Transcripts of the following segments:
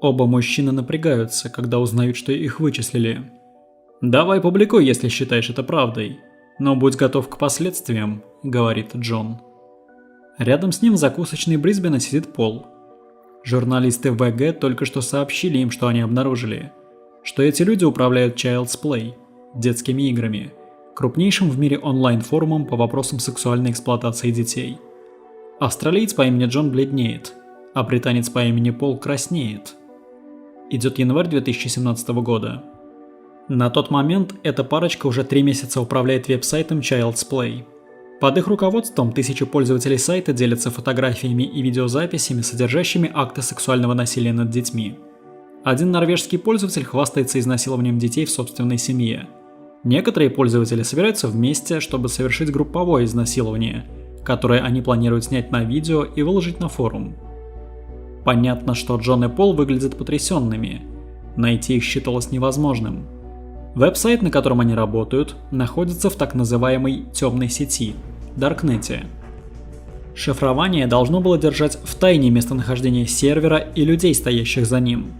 Оба мужчины напрягаются, когда узнают, что их вычислили. «Давай публикуй, если считаешь это правдой. Но будь готов к последствиям», — говорит Джон. Рядом с ним в закусочной Брисбена сидит Пол. Журналисты ВГ только что сообщили им, что они обнаружили, что эти люди управляют Child's Play, детскими играми, крупнейшим в мире онлайн-форумом по вопросам сексуальной эксплуатации детей. Австралиец по имени Джон бледнеет, а британец по имени Пол краснеет. Идет январь 2017 года. На тот момент эта парочка уже 3 месяца управляет веб-сайтом Child's Play. Под их руководством тысячи пользователей сайта делятся фотографиями и видеозаписями, содержащими акты сексуального насилия над детьми. Один норвежский пользователь хвастается изнасилованием детей в собственной семье. Некоторые пользователи собираются вместе, чтобы совершить групповое изнасилование, которое они планируют снять на видео и выложить на форум. Понятно, что Джон и Пол выглядят потрясенными. Найти их считалось невозможным. Веб-сайт, на котором они работают, находится в так называемой темной сети – Даркнете. Шифрование должно было держать в тайне местонахождение сервера и людей, стоящих за ним.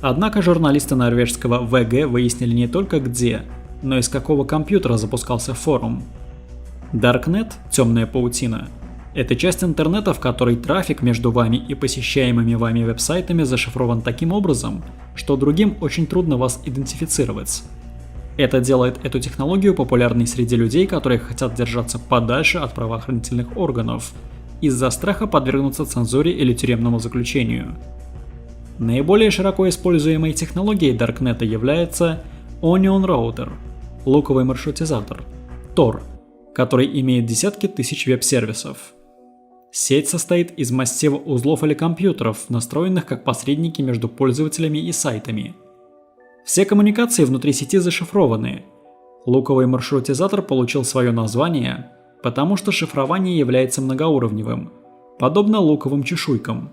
Однако журналисты норвежского ВГ выяснили не только где, но и с какого компьютера запускался форум. Даркнет – темная паутина – это часть интернета, в которой трафик между вами и посещаемыми вами веб-сайтами зашифрован таким образом, что другим очень трудно вас идентифицировать. Это делает эту технологию популярной среди людей, которые хотят держаться подальше от правоохранительных органов, из-за страха подвергнуться цензуре или тюремному заключению. Наиболее широко используемой технологией Даркнета является Onion Router – луковый маршрутизатор, Tor, который имеет десятки тысяч веб-сервисов. Сеть состоит из массива узлов или компьютеров, настроенных как посредники между пользователями и сайтами. Все коммуникации внутри сети зашифрованы. Луковый маршрутизатор получил свое название, потому что шифрование является многоуровневым, подобно луковым чешуйкам.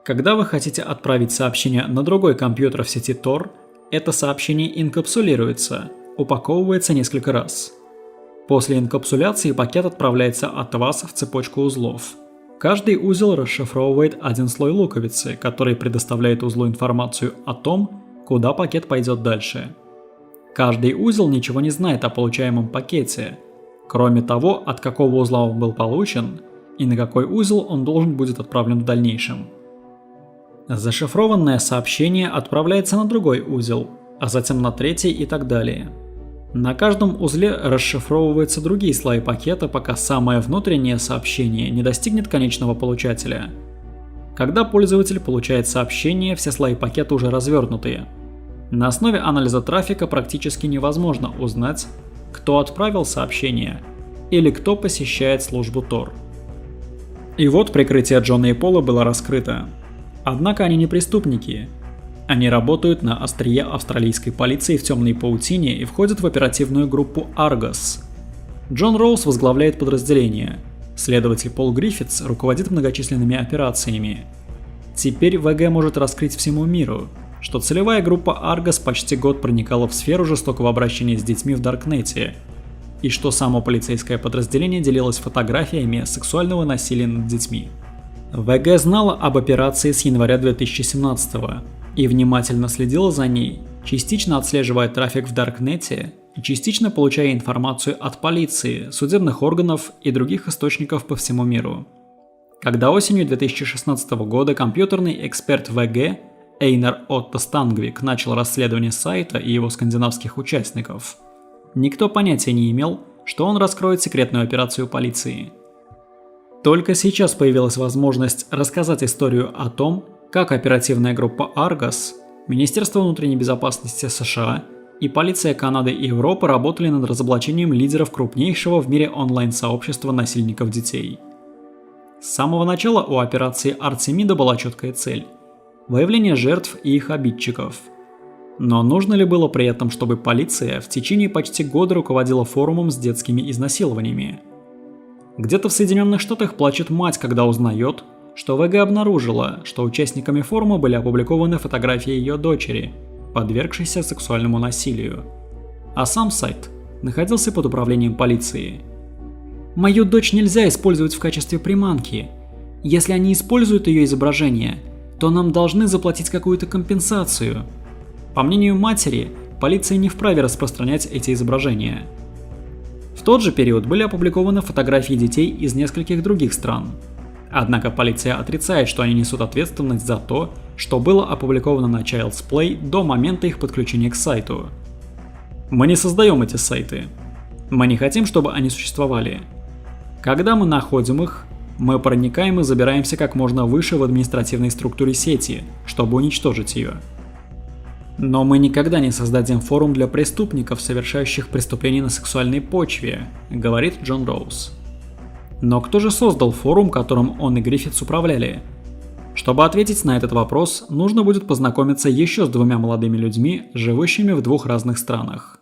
Когда вы хотите отправить сообщение на другой компьютер в сети Tor, это сообщение инкапсулируется, упаковывается несколько раз. После инкапсуляции пакет отправляется от вас в цепочку узлов. Каждый узел расшифровывает один слой луковицы, который предоставляет узлу информацию о том, куда пакет пойдет дальше. Каждый узел ничего не знает о получаемом пакете, кроме того, от какого узла он был получен и на какой узел он должен будет отправлен в дальнейшем. Зашифрованное сообщение отправляется на другой узел, а затем на третий и так далее. На каждом узле расшифровываются другие слои пакета, пока самое внутреннее сообщение не достигнет конечного получателя. Когда пользователь получает сообщение, все слои пакета уже развернутые. На основе анализа трафика практически невозможно узнать, кто отправил сообщение или кто посещает службу Tor. И вот прикрытие Джона и Пола было раскрыто. Однако они не преступники. Они работают на острие австралийской полиции в темной паутине и входят в оперативную группу Argus. Джон Роуз возглавляет подразделение. Следователь Пол Гриффитс руководит многочисленными операциями. Теперь ВГ может раскрыть всему миру, что целевая группа Argus почти год проникала в сферу жестокого обращения с детьми в Даркнете, и что само полицейское подразделение делилось фотографиями сексуального насилия над детьми. ВГ знала об операции с января 2017 и внимательно следила за ней, частично отслеживая трафик в Даркнете и частично получая информацию от полиции, судебных органов и других источников по всему миру. Когда осенью 2016 года компьютерный эксперт ВГ Эйнар Отто Стангвик начал расследование сайта и его скандинавских участников, никто понятия не имел, что он раскроет секретную операцию полиции. Только сейчас появилась возможность рассказать историю о том, как оперативная группа Argus, Министерство внутренней безопасности США и полиция Канады и Европы работали над разоблачением лидеров крупнейшего в мире онлайн-сообщества насильников детей. С самого начала у операции Артемида была четкая цель – выявление жертв и их обидчиков. Но нужно ли было при этом, чтобы полиция в течение почти года руководила форумом с детскими изнасилованиями? Где-то в Соединенных Штатах плачет мать, когда узнает, что ВГ обнаружила, что участниками форума были опубликованы фотографии ее дочери, подвергшейся сексуальному насилию. А сам сайт находился под управлением полиции. «Мою дочь нельзя использовать в качестве приманки. Если они используют ее изображение, то нам должны заплатить какую-то компенсацию». По мнению матери, полиция не вправе распространять эти изображения. В тот же период были опубликованы фотографии детей из нескольких других стран. Однако полиция отрицает, что они несут ответственность за то, что было опубликовано на Child's Play до момента их подключения к сайту. Мы не создаем эти сайты. Мы не хотим, чтобы они существовали. Когда мы находим их, мы проникаем и забираемся как можно выше в административной структуре сети, чтобы уничтожить ее. Но мы никогда не создадим форум для преступников, совершающих преступления на сексуальной почве, говорит Джон Роуз. Но кто же создал форум, которым он и Гриффитс управляли? Чтобы ответить на этот вопрос, нужно будет познакомиться еще с двумя молодыми людьми, живущими в двух разных странах.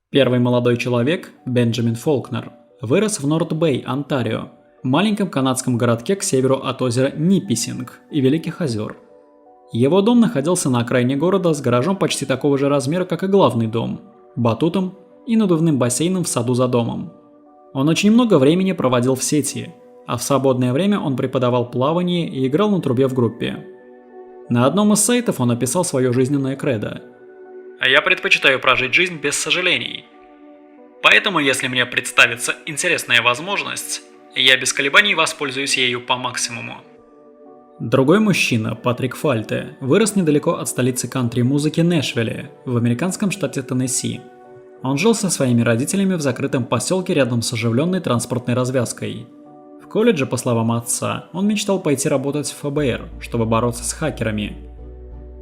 Первый молодой человек, Бенджамин Фолкнер, вырос в Норт-Бэй, Онтарио, маленьком канадском городке к северу от озера Ниписинг и Великих озер. Его дом находился на окраине города с гаражом почти такого же размера, как и главный дом, батутом и надувным бассейном в саду за домом. Он очень много времени проводил в сети, а в свободное время он преподавал плавание и играл на трубе в группе. На одном из сайтов он описал свое жизненное кредо. «А я предпочитаю прожить жизнь без сожалений. Поэтому, если мне представится интересная возможность, я без колебаний воспользуюсь ею по максимуму». Другой мужчина, Патрик Фальте, вырос недалеко от столицы кантри-музыки Нэшвилле, в американском штате Теннесси. Он жил со своими родителями в закрытом поселке рядом с оживленной транспортной развязкой. В колледже, по словам отца, он мечтал пойти работать в ФБР, чтобы бороться с хакерами.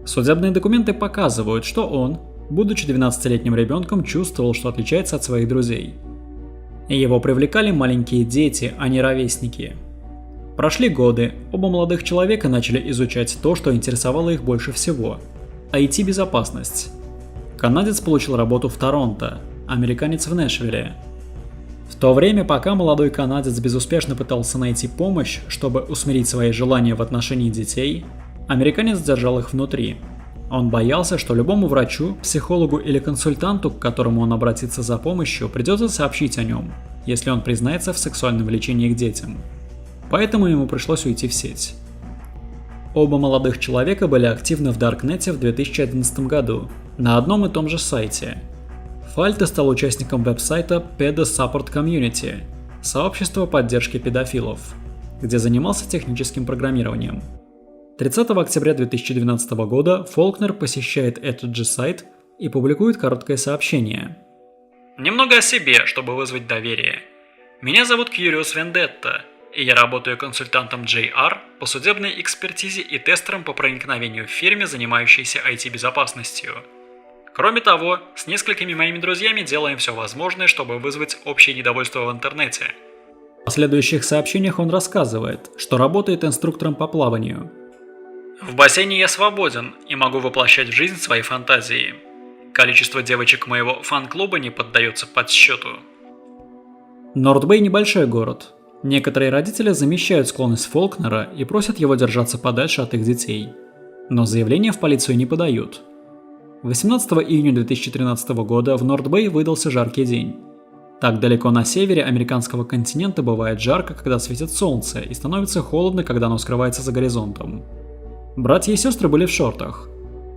Судебные документы показывают, что он, будучи 12-летним ребенком, чувствовал, что отличается от своих друзей. Его привлекали маленькие дети, а не ровесники. Прошли годы, оба молодых человека начали изучать то, что интересовало их больше всего – IT-безопасность. Канадец получил работу в Торонто, американец в Нэшвилле. В то время, пока молодой канадец безуспешно пытался найти помощь, чтобы усмирить свои желания в отношении детей, американец держал их внутри. Он боялся, что любому врачу, психологу или консультанту, к которому он обратится за помощью, придется сообщить о нем, если он признается в сексуальном влечении к детям. Поэтому ему пришлось уйти в сеть. Оба молодых человека были активны в Даркнете в 2011 году, на одном и том же сайте. Фальте стал участником веб-сайта Pedo Support Community, сообщества поддержки педофилов, где занимался техническим программированием. 30 октября 2012 года Фолкнер посещает этот же сайт и публикует короткое сообщение. «Немного о себе, чтобы вызвать доверие. Меня зовут Кьюриус Вендетта, и я работаю консультантом JR по судебной экспертизе и тестером по проникновению в фирме, занимающейся IT-безопасностью. Кроме того, с несколькими моими друзьями делаем все возможное, чтобы вызвать общее недовольство в интернете». В последующих сообщениях он рассказывает, что работает инструктором по плаванию. «В бассейне я свободен и могу воплощать в жизнь свои фантазии. Количество девочек моего фан-клуба не поддается подсчету». Норт-Бэй – небольшой город. Некоторые родители замещают склонность Фолкнера и просят его держаться подальше от их детей. Но заявления в полицию не подают. 18 июня 2013 года в Норт-Бэй выдался жаркий день. Так далеко на севере американского континента бывает жарко, когда светит солнце, и становится холодно, когда оно скрывается за горизонтом. Братья и сестры были в шортах.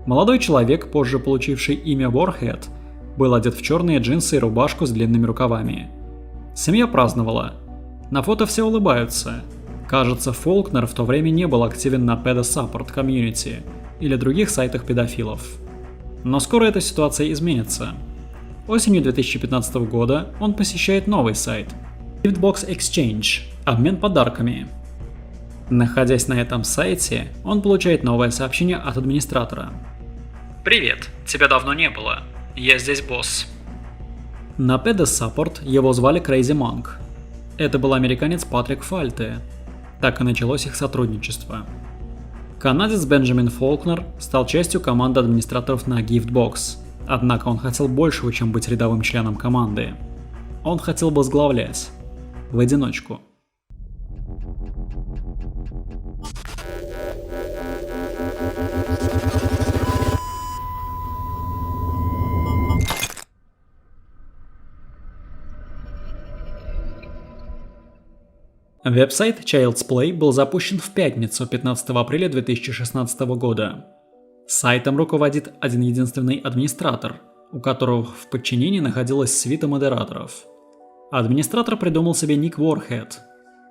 Молодой человек, позже получивший имя Warhead, был одет в черные джинсы и рубашку с длинными рукавами. Семья праздновала. На фото все улыбаются. Кажется, Фолкнер в то время не был активен на Pedo Support Community или других сайтах педофилов. Но скоро эта ситуация изменится. Осенью 2015 года он посещает новый сайт Giftbox Exchange – обмен подарками. Находясь на этом сайте, он получает новое сообщение от администратора. «Привет, тебя давно не было. Я здесь босс». На Pedo Support его звали Crazy Monk. Это был американец Патрик Фальте. Так и началось их сотрудничество. Канадец Бенджамин Фолкнер стал частью команды администраторов на Giftbox, однако он хотел большего, чем быть рядовым членом команды. Он хотел возглавлять. В одиночку. Веб-сайт Child's Play был запущен в пятницу, 15 апреля 2016 года. Сайтом руководит один единственный администратор, у которого в подчинении находилась свита модераторов. Администратор придумал себе ник Warhead.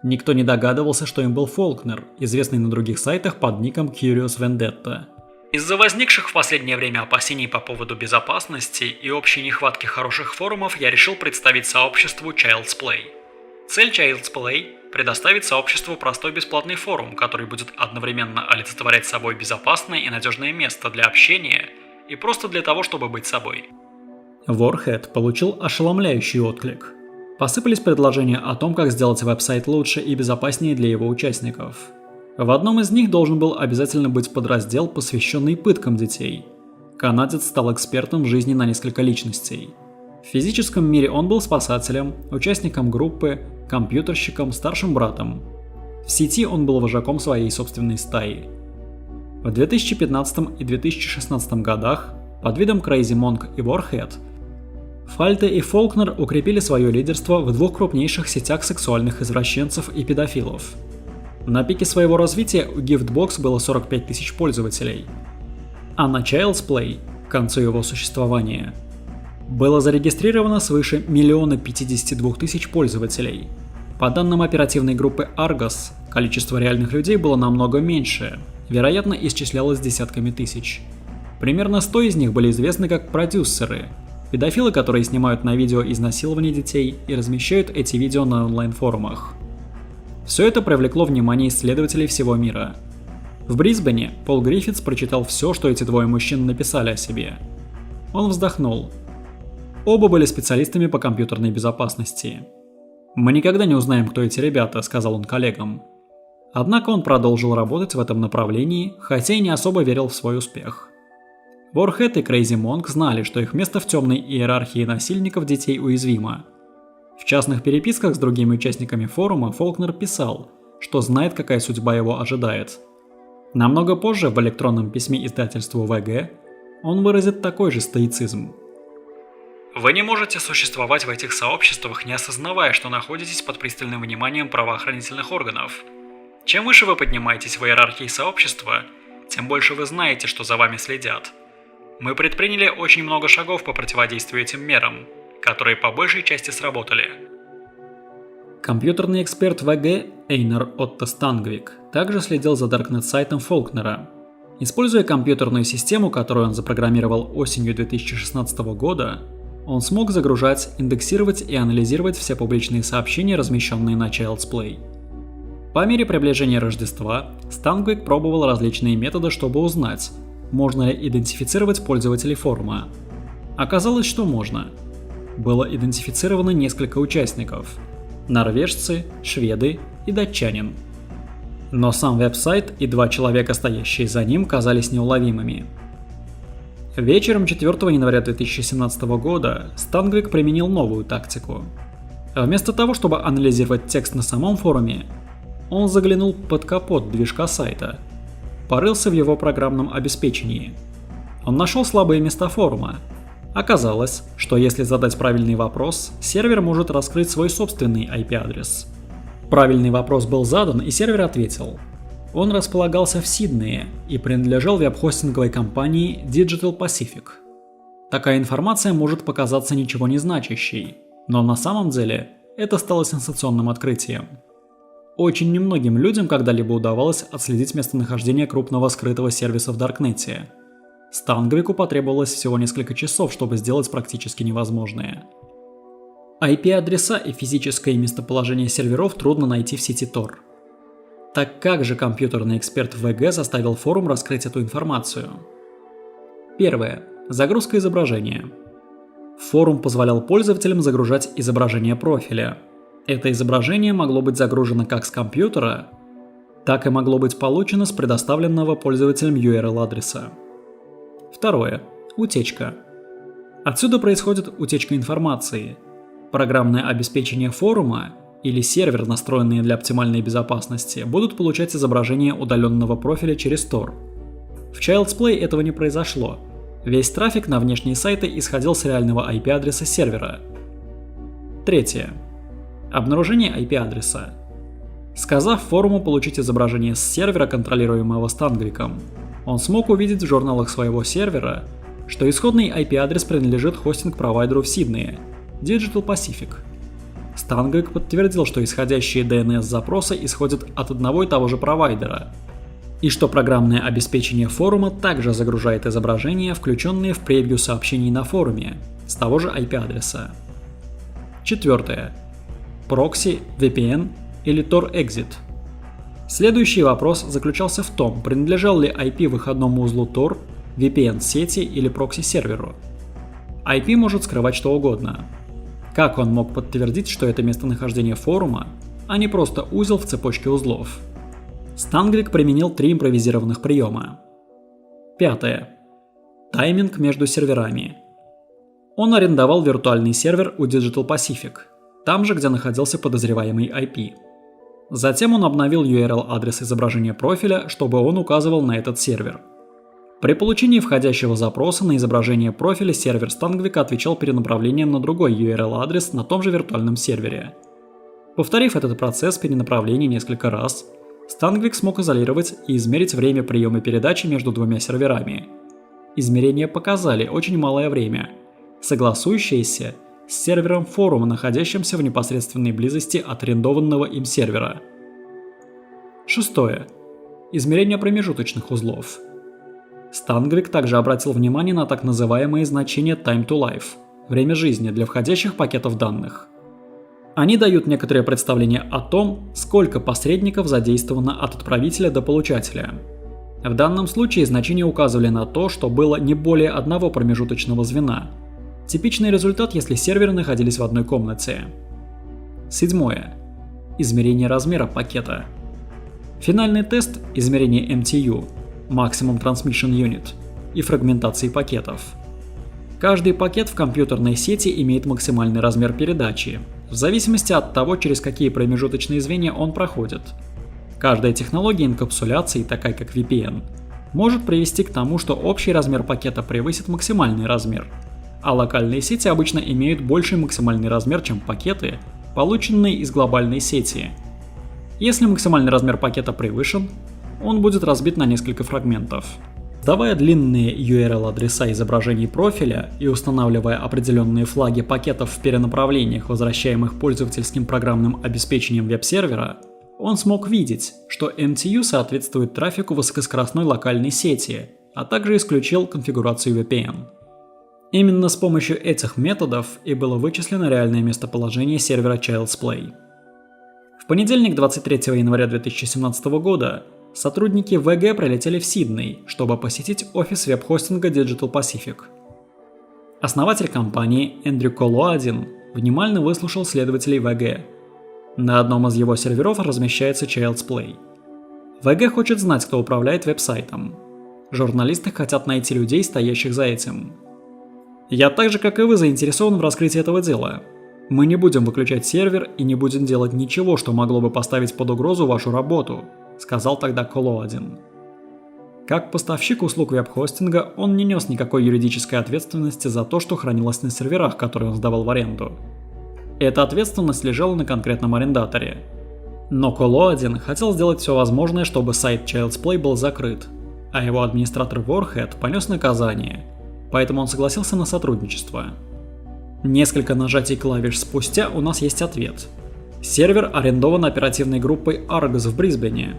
Никто не догадывался, что им был Фолкнер, известный на других сайтах под ником Curious Vendetta. Из-за возникших в последнее время опасений по поводу безопасности и общей нехватки хороших форумов я решил представить сообществу Child's Play. Цель Child's Play – предоставить сообществу простой бесплатный форум, который будет одновременно олицетворять собой безопасное и надежное место для общения и просто для того, чтобы быть собой. Warhead получил ошеломляющий отклик. Посыпались предложения о том, как сделать веб-сайт лучше и безопаснее для его участников. В одном из них должен был обязательно быть подраздел, посвященный пыткам детей. Канадец стал экспертом в жизни на несколько личностей. В физическом мире он был спасателем, участником группы, компьютерщиком, старшим братом. В сети он был вожаком своей собственной стаи. В 2015 и 2016 годах под видом Crazy Monk и Warhead Фальте и Фолкнер укрепили свое лидерство в двух крупнейших сетях сексуальных извращенцев и педофилов. На пике своего развития у Giftbox было 45 тысяч пользователей, а на Child's Play, к концу его существования, было зарегистрировано свыше 1 052 000 пользователей. По данным оперативной группы Argus, количество реальных людей было намного меньше, вероятно, исчислялось десятками тысяч. Примерно 100 из них были известны как продюсеры, педофилы, которые снимают на видео изнасилование детей и размещают эти видео на онлайн-форумах. Все это привлекло внимание исследователей всего мира. В Брисбене Пол Гриффитс прочитал все, что эти двое мужчин написали о себе. Он вздохнул. Оба были специалистами по компьютерной безопасности. «Мы никогда не узнаем, кто эти ребята», — сказал он коллегам. Однако он продолжил работать в этом направлении, хотя и не особо верил в свой успех. Warhead и Crazy Monk знали, что их место в темной иерархии насильников детей уязвимо. В частных переписках с другими участниками форума Фолкнер писал, что знает, какая судьба его ожидает. Намного позже в электронном письме издательству VG он выразит такой же стоицизм. Вы не можете существовать в этих сообществах, не осознавая, что находитесь под пристальным вниманием правоохранительных органов. Чем выше вы поднимаетесь в иерархии сообщества, тем больше вы знаете, что за вами следят. Мы предприняли очень много шагов по противодействию этим мерам, которые по большей части сработали. Компьютерный эксперт VG Эйнар Отто Стангвик также следил за Даркнет-сайтом Фолкнера. Используя компьютерную систему, которую он запрограммировал осенью 2016 года, он смог загружать, индексировать и анализировать все публичные сообщения, размещенные на Child's Play. По мере приближения Рождества, Стангвик пробовал различные методы, чтобы узнать, можно ли идентифицировать пользователей форума. Оказалось, что можно. Было идентифицировано несколько участников – норвежцы, шведы и датчанин. Но сам веб-сайт и два человека, стоящие за ним, казались неуловимыми. Вечером 4 января 2017 года Стангвик применил новую тактику. Вместо того, чтобы анализировать текст на самом форуме, он заглянул под капот движка сайта, порылся в его программном обеспечении. Он нашел слабые места форума. Оказалось, что если задать правильный вопрос, сервер может раскрыть свой собственный IP-адрес. Правильный вопрос был задан, и сервер ответил. Он располагался в Сиднее и принадлежал веб-хостинговой компании Digital Pacific. Такая информация может показаться ничего не значащей, но на самом деле это стало сенсационным открытием. Очень немногим людям когда-либо удавалось отследить местонахождение крупного скрытого сервиса в Даркнете. Стангвику потребовалось всего несколько часов, чтобы сделать практически невозможное. IP-адреса и физическое местоположение серверов трудно найти в сети Tor. Так как же компьютерный эксперт VG заставил форум раскрыть эту информацию? Первое. Загрузка изображения. Форум позволял пользователям загружать изображение профиля. Это изображение могло быть загружено как с компьютера, Так и могло быть получено с предоставленного пользователем URL-адреса. Второе. Утечка. Отсюда происходит утечка информации. Программное обеспечение форума или сервер, настроенные для оптимальной безопасности, будут получать изображение удаленного профиля через Tor. В Child's Play этого не произошло. Весь трафик на внешние сайты исходил с реального IP-адреса сервера. Третье. Обнаружение IP-адреса. Сказав форуму получить изображение с сервера, контролируемого Stangvik, он смог увидеть в журналах своего сервера, что исходный IP-адрес принадлежит хостинг-провайдеру в Сиднее – Digital Pacific. Stangvik подтвердил, что исходящие DNS-запросы исходят от одного и того же провайдера, и что программное обеспечение форума также загружает изображения, включенные в превью сообщений на форуме, с того же IP-адреса. Четвертое. Прокси, VPN или Tor Exit. Следующий вопрос заключался в том, принадлежал ли IP выходному узлу Tor, VPN-сети или прокси-серверу. IP может скрывать что угодно. Как он мог подтвердить, что это местонахождение форума, а не просто узел в цепочке узлов? Stangvik применил 3 импровизированных приема. Пятое. Тайминг между серверами. Он арендовал виртуальный сервер у Digital Pacific, там же, где находился подозреваемый IP. Затем он обновил URL-адрес изображения профиля, чтобы он указывал на этот сервер. При получении входящего запроса на изображение профиля сервер Stangvik отвечал перенаправлением на другой URL-адрес на том же виртуальном сервере. Повторив этот процесс перенаправления несколько раз, Stangvik смог изолировать и измерить время приема передачи между двумя серверами. Измерения показали очень малое время, согласующееся с сервером форума, находящимся в непосредственной близости от арендованного им сервера. Шестое. Измерение промежуточных узлов. Stangvik также обратил внимание на так называемые значения Time to Life – время жизни для входящих пакетов данных. Они дают некоторое представление о том, сколько посредников задействовано от отправителя до получателя. В данном случае значения указывали на то, что было не более одного промежуточного звена. Типичный результат, если серверы находились в одной комнате. Седьмое. Измерение размера пакета. Финальный тест – измерение MTU – Maximum Transmission Unit и фрагментации пакетов. Каждый пакет в компьютерной сети имеет максимальный размер передачи, в зависимости от того, через какие промежуточные звенья он проходит. Каждая технология инкапсуляции, такая как VPN, может привести к тому, что общий размер пакета превысит максимальный размер, а локальные сети обычно имеют больший максимальный размер, чем пакеты, полученные из глобальной сети. Если максимальный размер пакета превышен, он будет разбит на несколько фрагментов. Сдавая длинные URL-адреса изображений профиля и устанавливая определенные флаги пакетов в перенаправлениях, возвращаемых пользовательским программным обеспечением веб-сервера, он смог видеть, что MTU соответствует трафику высокоскоростной локальной сети, а также исключил конфигурацию VPN. Именно с помощью этих методов и было вычислено реальное местоположение сервера Child's Play. В понедельник, 23 января 2017 года, сотрудники VG прилетели в Сидней, чтобы посетить офис веб-хостинга Digital Pacific. Основатель компании Эндрю Коллоадин внимательно выслушал следователей VG. На одном из его серверов размещается Child's Play. VG хочет знать, кто управляет веб-сайтом. Журналисты хотят найти людей, стоящих за этим. Я так же, как и вы, заинтересован в раскрытии этого дела. Мы не будем выключать сервер и не будем делать ничего, что могло бы поставить под угрозу вашу работу, сказал тогда Коллоадин. Как поставщик услуг веб-хостинга, он не нес никакой юридической ответственности за то, что хранилось на серверах, которые он сдавал в аренду. Эта ответственность лежала на конкретном арендаторе. Но Коллоадин хотел сделать все возможное, чтобы сайт Child's Play был закрыт, а его администратор Ворхед понес наказание, поэтому он согласился на сотрудничество. Несколько нажатий клавиш спустя у нас есть ответ. Сервер арендован оперативной группой Argus в Брисбене.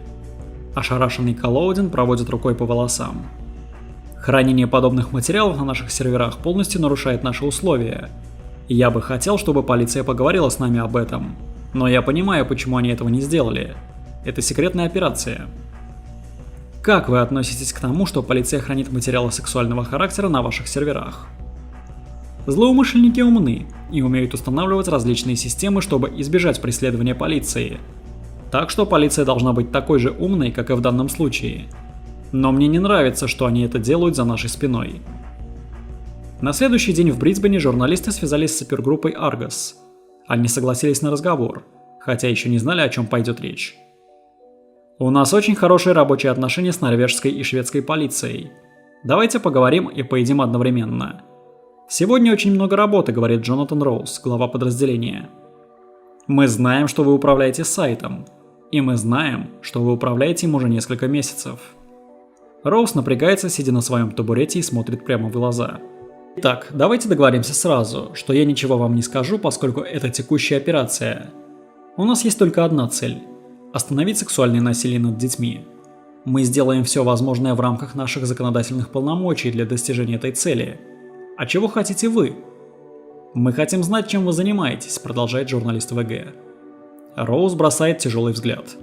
Ошарашенный Коллоадин проводит рукой по волосам. Хранение подобных материалов на наших серверах полностью нарушает наши условия. Я бы хотел, чтобы полиция поговорила с нами об этом. Но я понимаю, почему они этого не сделали. Это секретная операция. Как вы относитесь к тому, что полиция хранит материалы сексуального характера на ваших серверах? Злоумышленники умны и умеют устанавливать различные системы, чтобы избежать преследования полиции. Так что полиция должна быть такой же умной, как и в данном случае. Но мне не нравится, что они это делают за нашей спиной. На следующий день в Брисбене журналисты связались с опергруппой Argus. Они согласились на разговор, хотя еще не знали, о чем пойдет речь. У нас очень хорошие рабочие отношения с норвежской и шведской полицией. Давайте поговорим и поедим одновременно. Сегодня очень много работы, говорит Джонатан Роуз, глава подразделения. Мы знаем, что вы управляете сайтом. И мы знаем, что вы управляете им уже несколько месяцев. Роуз напрягается, сидя на своем табурете и смотрит прямо в глаза. Итак, давайте договоримся сразу, что я ничего вам не скажу, поскольку это текущая операция. У нас есть только одна цель – остановить сексуальное насилие над детьми. Мы сделаем все возможное в рамках наших законодательных полномочий для достижения этой цели. А чего хотите вы? Мы хотим знать, чем вы занимаетесь, продолжает журналист ВГ. Роуз бросает тяжелый взгляд.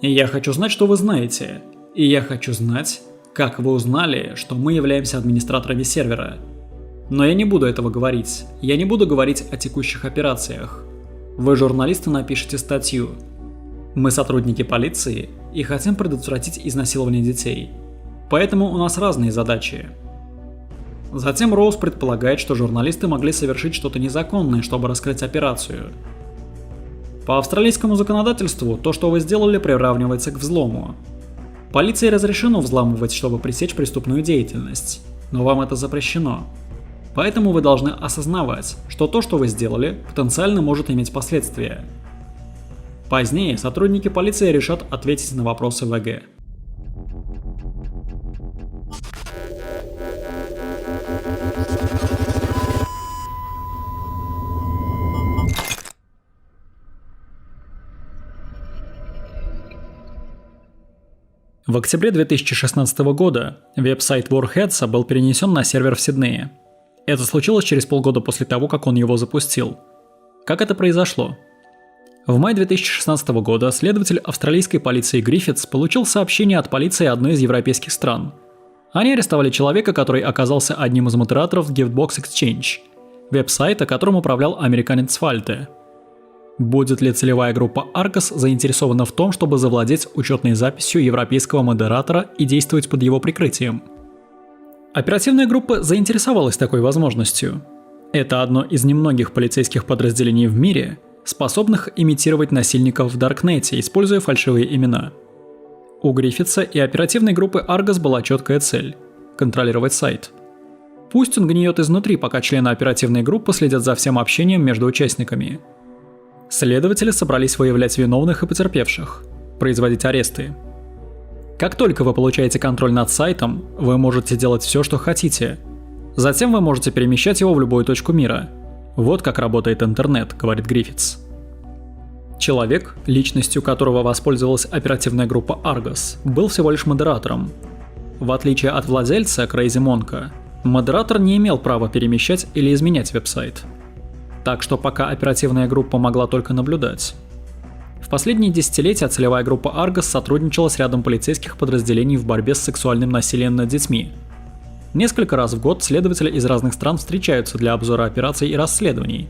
И я хочу знать, что вы знаете. И я хочу знать, как вы узнали, что мы являемся администраторами сервера. Но я не буду этого говорить. Я не буду говорить о текущих операциях. Вы, журналисты, напишите статью. Мы сотрудники полиции и хотим предотвратить изнасилование детей. Поэтому у нас разные задачи. Затем Роуз предполагает, что журналисты могли совершить что-то незаконное, чтобы раскрыть операцию. По австралийскому законодательству, то, что вы сделали, приравнивается к взлому. Полиции разрешено взламывать, чтобы пресечь преступную деятельность, но вам это запрещено. Поэтому вы должны осознавать, что то, что вы сделали, потенциально может иметь последствия. Позднее сотрудники полиции решат ответить на вопросы ВГ. В октябре 2016 года веб-сайт Warheads был перенесен на сервер в Сиднее. Это случилось через полгода после того, как он его запустил. Как это произошло? В мае 2016 года следователь австралийской полиции Гриффитс получил сообщение от полиции одной из европейских стран. Они арестовали человека, который оказался одним из модераторов Giftbox Exchange, веб-сайта, которым управлял американец Фальте. Будет ли целевая группа Argus заинтересована в том, чтобы завладеть учетной записью европейского модератора и действовать под его прикрытием? Оперативная группа заинтересовалась такой возможностью. Это одно из немногих полицейских подразделений в мире, способных имитировать насильников в Даркнете, используя фальшивые имена. У Гриффитса и оперативной группы Argus была четкая цель – контролировать сайт. Пусть он гниет изнутри, пока члены оперативной группы следят за всем общением между участниками. Следователи собрались выявлять виновных и потерпевших, производить аресты. Как только вы получаете контроль над сайтом, вы можете делать все, что хотите. Затем вы можете перемещать его в любую точку мира. Вот как работает интернет, говорит Гриффитс. Человек, личностью которого воспользовалась оперативная группа Argus, был всего лишь модератором. В отличие от владельца Crazy Monka, модератор не имел права перемещать или изменять веб-сайт. Так что пока оперативная группа могла только наблюдать. В последние десятилетия целевая группа Argus сотрудничала с рядом полицейских подразделений в борьбе с сексуальным насилием над детьми. Несколько раз в год следователи из разных стран встречаются для обзора операций и расследований.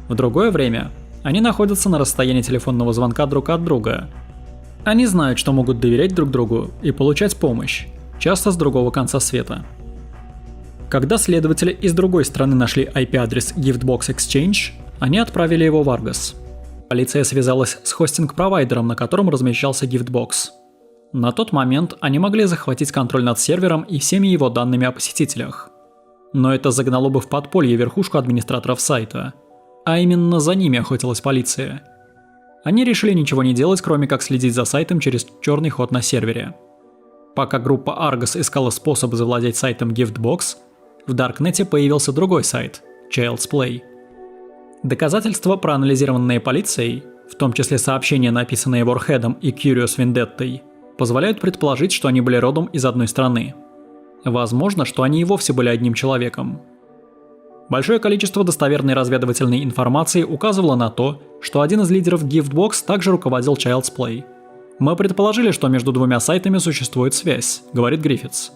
В другое время они находятся на расстоянии телефонного звонка друг от друга. Они знают, что могут доверять друг другу и получать помощь, часто с другого конца света. Когда следователи из другой страны нашли IP-адрес Giftbox Exchange, они отправили его в Argus. Полиция связалась с хостинг-провайдером, на котором размещался Giftbox. На тот момент они могли захватить контроль над сервером и всеми его данными о посетителях. Но это загнало бы в подполье верхушку администраторов сайта. А именно за ними охотилась полиция. Они решили ничего не делать, кроме как следить за сайтом через черный ход на сервере. Пока группа Argus искала способ завладеть сайтом Giftbox, в Даркнете появился другой сайт – Child's Play. Доказательства, проанализированные полицией, в том числе сообщения, написанные Warhead'ом и Curious Vendetтой, позволяют предположить, что они были родом из одной страны. Возможно, что они и вовсе были одним человеком. Большое количество достоверной разведывательной информации указывало на то, что один из лидеров Giftbox также руководил Child's Play. «Мы предположили, что между двумя сайтами существует связь», — говорит Гриффитс.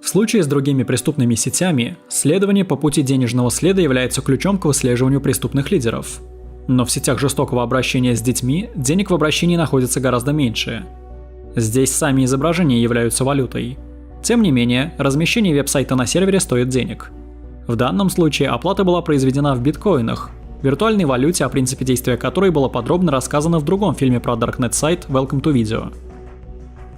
В случае с другими преступными сетями, следование по пути денежного следа является ключом к выслеживанию преступных лидеров. Но в сетях жестокого обращения с детьми денег в обращении находится гораздо меньше. Здесь сами изображения являются валютой. Тем не менее, размещение веб-сайта на сервере стоит денег. В данном случае оплата была произведена в биткоинах, виртуальной валюте, о принципе действия которой было подробно рассказано в другом фильме про Darknet сайт Welcome to Video.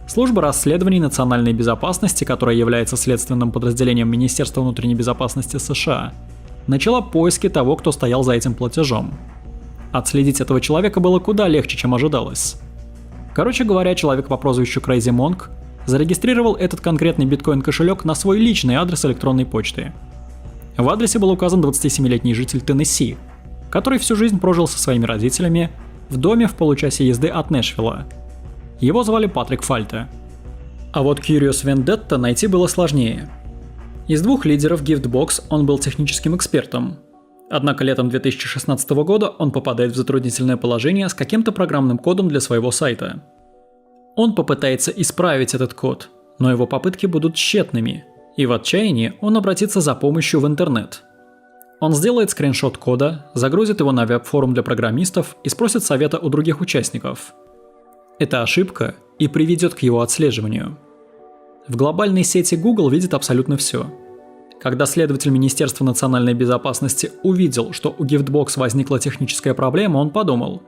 Служба расследований национальной безопасности, которая является следственным подразделением Министерства внутренней безопасности США, начала поиски того, кто стоял за этим платежом. Отследить этого человека было куда легче, чем ожидалось. Короче говоря, человек по прозвищу Crazy Monk зарегистрировал этот конкретный биткоин-кошелек на свой личный адрес электронной почты. В адресе был указан 27-летний житель Теннесси, который всю жизнь прожил со своими родителями в доме в получасе езды от Нэшвилла. Его звали Патрик Фальте. А вот Curious Vendetta найти было сложнее. Из двух лидеров Giftbox он был техническим экспертом. Однако летом 2016 года он попадает в затруднительное положение с каким-то программным кодом для своего сайта. Он попытается исправить этот код, но его попытки будут тщетными, и в отчаянии он обратится за помощью в интернет. Он сделает скриншот кода, загрузит его на веб-форум для программистов и спросит совета у других участников. Это ошибка и приведет к его отслеживанию. В глобальной сети Google видит абсолютно все. Когда следователь Министерства национальной безопасности увидел, что у Giftbox возникла техническая проблема, он подумал: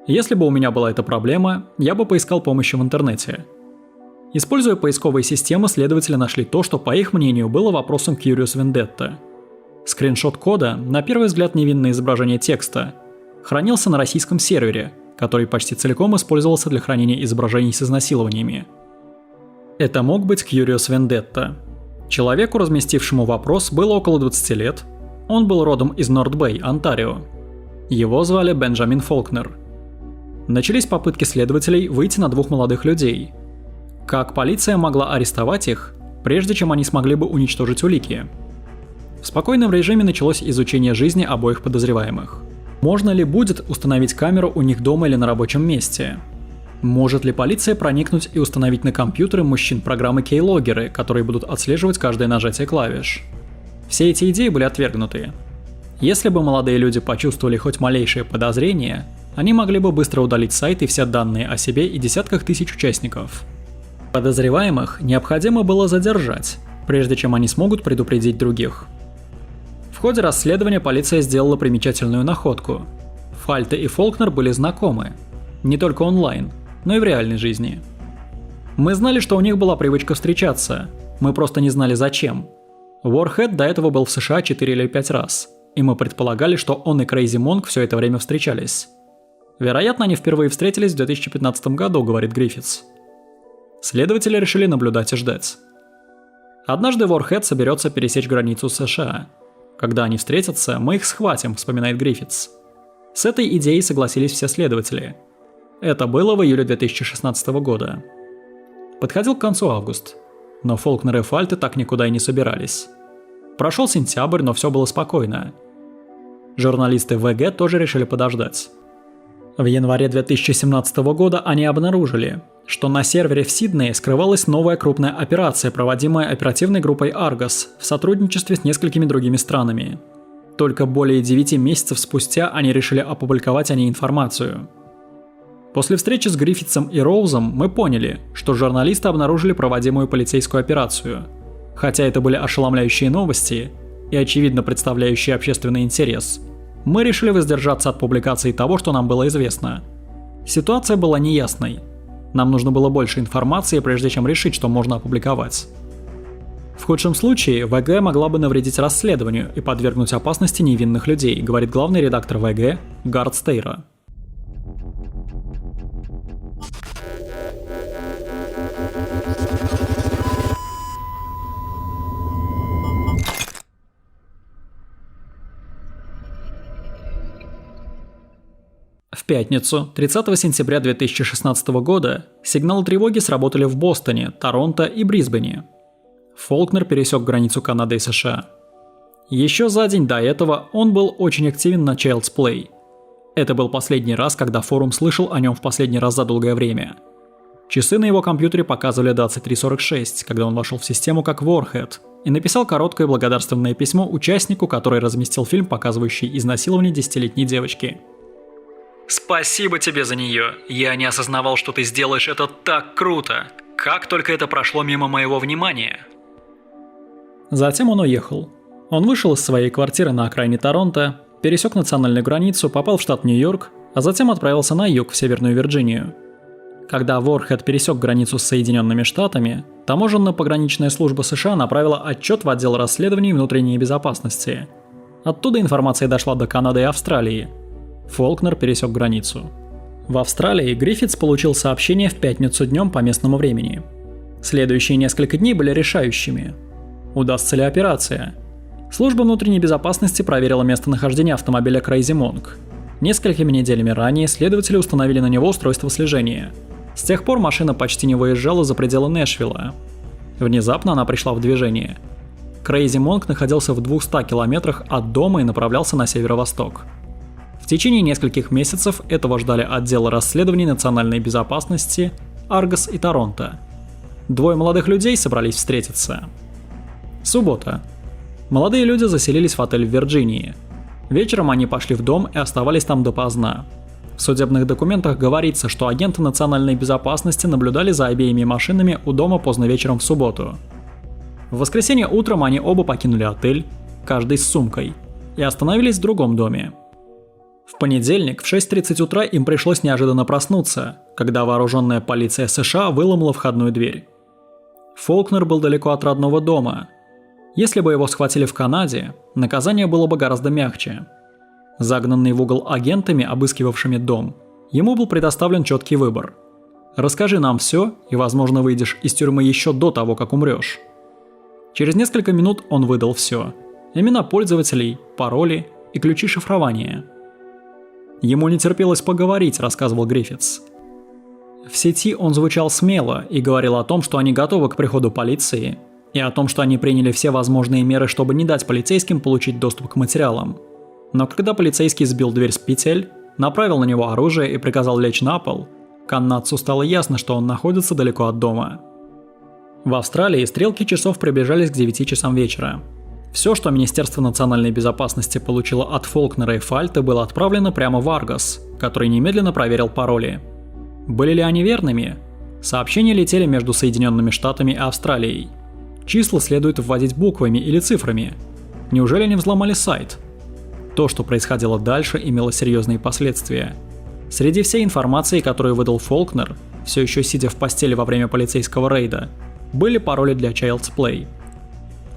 если бы у меня была эта проблема, я бы поискал помощи в интернете. Используя поисковые системы, следователи нашли то, что, по их мнению, было вопросом Curious Vendetta. Скриншот кода, на первый взгляд невинное изображение текста, хранился на российском сервере, который почти целиком использовался для хранения изображений с изнасилованиями. Это мог быть Curious Vendetta. Человеку, разместившему вопрос, было около 20 лет. Он был родом из Норт-Бэй, Онтарио. Его звали Бенджамин Фолкнер. Начались попытки следователей выйти на двух молодых людей. Как полиция могла арестовать их, прежде чем они смогли бы уничтожить улики? В спокойном режиме началось изучение жизни обоих подозреваемых. Можно ли будет установить камеру у них дома или на рабочем месте? Может ли полиция проникнуть и установить на компьютеры мужчин программы кейлогеры, которые будут отслеживать каждое нажатие клавиш? Все эти идеи были отвергнуты. Если бы молодые люди почувствовали хоть малейшее подозрение, они могли бы быстро удалить сайт и все данные о себе и десятках тысяч участников. Подозреваемых необходимо было задержать, прежде чем они смогут предупредить других. В ходе расследования полиция сделала примечательную находку. Фальте и Фолкнер были знакомы. Не только онлайн, но и в реальной жизни. Мы знали, что у них была привычка встречаться, мы просто не знали зачем. Warhead до этого был в США 4 или 5 раз, и мы предполагали, что он и Crazy Monk все это время встречались. Вероятно, они впервые встретились в 2015 году, говорит Гриффитс. Следователи решили наблюдать и ждать. Однажды Warhead соберется пересечь границу США. Когда они встретятся, мы их схватим, вспоминает Гриффитс. С этой идеей согласились все следователи. Это было в июле 2016 года. Подходил к концу август, но Фолкнер и Фальте так никуда и не собирались. Прошел сентябрь, но все было спокойно. Журналисты ВГ тоже решили подождать. В январе 2017 года они обнаружили, что на сервере в Сиднее скрывалась новая крупная операция, проводимая оперативной группой Argus в сотрудничестве с несколькими другими странами. Только более 9 месяцев спустя они решили опубликовать о ней информацию. После встречи с Гриффитсом и Роузом мы поняли, что журналисты обнаружили проводимую полицейскую операцию. Хотя это были ошеломляющие новости и очевидно представляющие общественный интерес, мы решили воздержаться от публикации того, что нам было известно. Ситуация была неясной. Нам нужно было больше информации, прежде чем решить, что можно опубликовать. В худшем случае, ВГ могла бы навредить расследованию и подвергнуть опасности невинных людей, говорит главный редактор ВГ Гард Стейра. В пятницу, 30 сентября 2016 года, сигналы тревоги сработали в Бостоне, Торонто и Брисбене. Фолкнер пересек границу Канады и США. Еще за день до этого он был очень активен на Child's Play. Это был последний раз, когда форум слышал о нем в последний раз за долгое время. Часы на его компьютере показывали 23:46, когда он вошел в систему как Warhead и написал короткое благодарственное письмо участнику, который разместил фильм, показывающий изнасилование 10-летней девочки. Спасибо тебе за нее. Я не осознавал, что ты сделаешь это так круто. Как только это прошло мимо моего внимания. Затем он уехал. Он вышел из своей квартиры на окраине Торонто, пересек национальную границу, попал в штат Нью-Йорк, а затем отправился на юг, в Северную Вирджинию. Когда Ворхед пересек границу с Соединенными Штатами, таможенно-пограничная служба США направила отчет в отдел расследований внутренней безопасности. Оттуда информация дошла до Канады и Австралии. Фолкнер пересек границу. В Австралии Гриффитс получил сообщение в пятницу днем по местному времени. Следующие несколько дней были решающими. Удастся ли операция? Служба внутренней безопасности проверила местонахождение автомобиля Crazy Monk. Несколькими неделями ранее следователи установили на него устройство слежения. С тех пор машина почти не выезжала за пределы Нэшвилла. Внезапно она пришла в движение. Crazy Monk находился в 200 километрах от дома и направлялся на северо-восток. В течение нескольких месяцев этого ждали отделы расследований национальной безопасности, Аргос и Торонто. Двое молодых людей собрались встретиться. Суббота. Молодые люди заселились в отель в Вирджинии. Вечером они пошли в дом и оставались там допоздна. В судебных документах говорится, что агенты национальной безопасности наблюдали за обеими машинами у дома поздно вечером в субботу. В воскресенье утром они оба покинули отель, каждый с сумкой, и остановились в другом доме. В понедельник в 6:30 утра им пришлось неожиданно проснуться, когда вооруженная полиция США выломала входную дверь. Фолкнер был далеко от родного дома. Если бы его схватили в Канаде, наказание было бы гораздо мягче. Загнанный в угол агентами, обыскивавшими дом, ему был предоставлен четкий выбор. «Расскажи нам все, и, возможно, выйдешь из тюрьмы еще до того, как умрешь». Через несколько минут он выдал все: имена пользователей, пароли и ключи шифрования. Ему не терпелось поговорить, рассказывал Гриффитс. В сети он звучал смело и говорил о том, что они готовы к приходу полиции, и о том, что они приняли все возможные меры, чтобы не дать полицейским получить доступ к материалам. Но когда полицейский сбил дверь с петель, направил на него оружие и приказал лечь на пол, канадцу стало ясно, что он находится далеко от дома. В Австралии стрелки часов приближались к 9 часам вечера. Все, что Министерство национальной безопасности получило от Фолкнера и Фальте, было отправлено прямо в Аргос, который немедленно проверил пароли. Были ли они верными? Сообщения летели между Соединенными Штатами и Австралией. Числа следует вводить буквами или цифрами. Неужели они взломали сайт? То, что происходило дальше, имело серьезные последствия. Среди всей информации, которую выдал Фолкнер, все еще сидя в постели во время полицейского рейда, были пароли для Child's Play.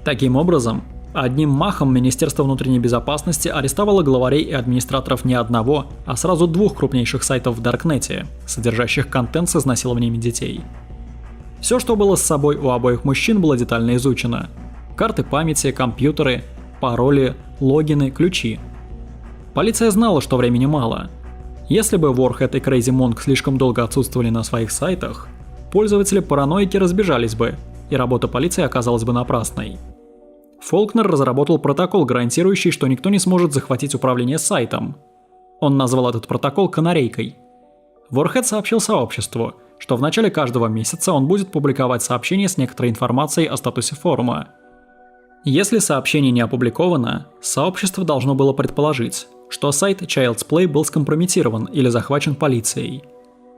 Таким образом, одним махом Министерство внутренней безопасности арестовало главарей и администраторов не одного, а сразу двух крупнейших сайтов в Даркнете, содержащих контент с изнасилованиями детей. Все, что было с собой у обоих мужчин, было детально изучено. Карты памяти, компьютеры, пароли, логины, ключи. Полиция знала, что времени мало. Если бы Ворхед и Crazy Monk слишком долго отсутствовали на своих сайтах, пользователи-параноики разбежались бы, и работа полиции оказалась бы напрасной. Фолкнер разработал протокол, гарантирующий, что никто не сможет захватить управление сайтом. Он назвал этот протокол «канарейкой». Ворхед сообщил сообществу, что в начале каждого месяца он будет публиковать сообщение с некоторой информацией о статусе форума. Если сообщение не опубликовано, сообщество должно было предположить, что сайт Child's Play был скомпрометирован или захвачен полицией.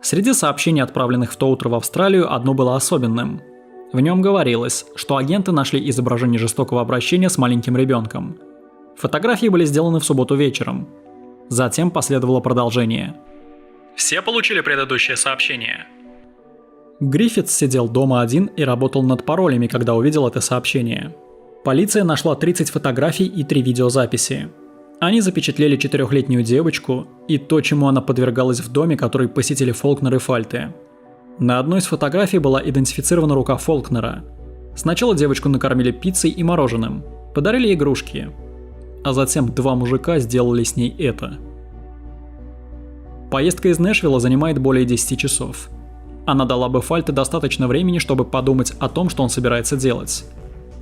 Среди сообщений, отправленных в то утро в Австралию, одно было особенным. В нем говорилось, что агенты нашли изображение жестокого обращения с маленьким ребенком. Фотографии были сделаны в субботу вечером. Затем последовало продолжение. «Все получили предыдущее сообщение?» Гриффитс сидел дома один и работал над паролями, когда увидел это сообщение. Полиция нашла 30 фотографий и 3 видеозаписи. Они запечатлели 4-летнюю девочку и то, чему она подвергалась в доме, который посетили Фолкнер и Фальте. На одной из фотографий была идентифицирована рука Фолкнера. Сначала девочку накормили пиццей и мороженым, подарили игрушки, а затем 2 мужика сделали с ней это. Поездка из Нэшвилла занимает более 10 часов. Она дала бы Фальте достаточно времени, чтобы подумать о том, что он собирается делать.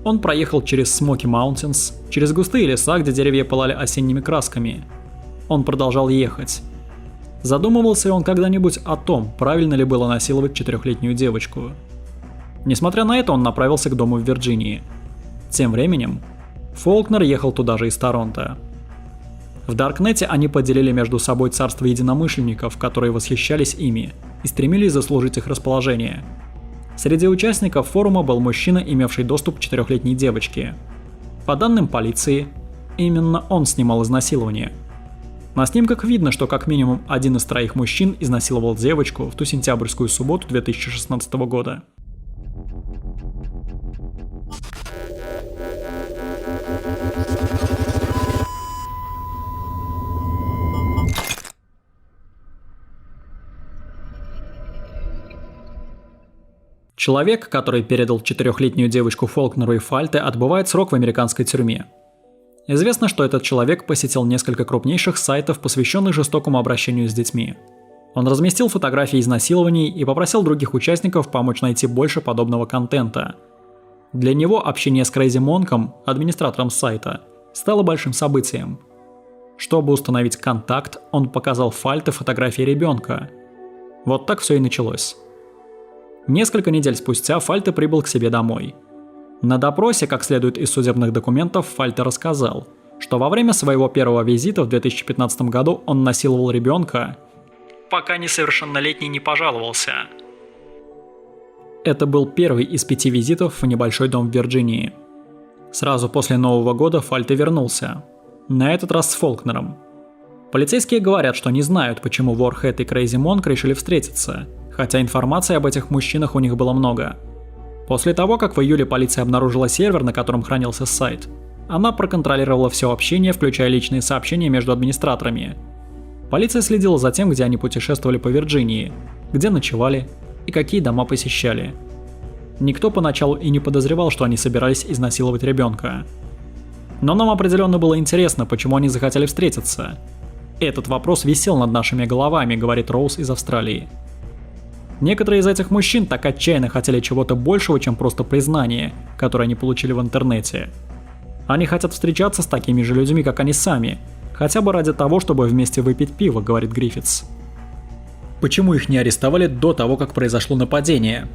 Он проехал через Смоки Маунтинс, через густые леса, где деревья пылали осенними красками. Он продолжал ехать. Задумывался ли он когда-нибудь о том, правильно ли было насиловать 4-летнюю девочку? Несмотря на это, он направился к дому в Вирджинии. Тем временем, Фолкнер ехал туда же из Торонто. В Даркнете они поделили между собой царство единомышленников, которые восхищались ими и стремились заслужить их расположение. Среди участников форума был мужчина, имевший доступ к 4-летней девочке. По данным полиции, именно он снимал изнасилование. На снимках видно, что как минимум один из 3 мужчин изнасиловал девочку в ту сентябрьскую субботу 2016 года. Человек, который передал 4-летнюю девочку Фолкнеру и Фальте, отбывает срок в американской тюрьме. Известно, что этот человек посетил несколько крупнейших сайтов, посвященных жестокому обращению с детьми. Он разместил фотографии изнасилований и попросил других участников помочь найти больше подобного контента. Для него общение с Crazy Monk'ом, администратором сайта, стало большим событием. Чтобы установить контакт, он показал Фальте фотографии ребенка. Вот так все и началось. Несколько недель спустя Фальте прибыл к себе домой. На допросе, как следует из судебных документов, Фальте рассказал, что во время своего первого визита в 2015 году он насиловал ребенка, пока несовершеннолетний не пожаловался. Это был первый из 5 визитов в небольшой дом в Вирджинии. Сразу после Нового года Фальте вернулся. На этот раз с Фолкнером. Полицейские говорят, что не знают, почему Warhead и Crazy Monk решили встретиться, хотя информации об этих мужчинах у них было много. После того, как в июле полиция обнаружила сервер, на котором хранился сайт, она проконтролировала все общение, включая личные сообщения между администраторами. Полиция следила за тем, где они путешествовали по Вирджинии, где ночевали и какие дома посещали. Никто поначалу и не подозревал, что они собирались изнасиловать ребенка. Но нам определенно было интересно, почему они захотели встретиться. Этот вопрос висел над нашими головами, говорит Роуз из Австралии. Некоторые из этих мужчин так отчаянно хотели чего-то большего, чем просто признание, которое они получили в интернете. Они хотят встречаться с такими же людьми, как они сами, хотя бы ради того, чтобы вместе выпить пиво, говорит Гриффитс. Почему их не арестовали до того, как произошло нападение?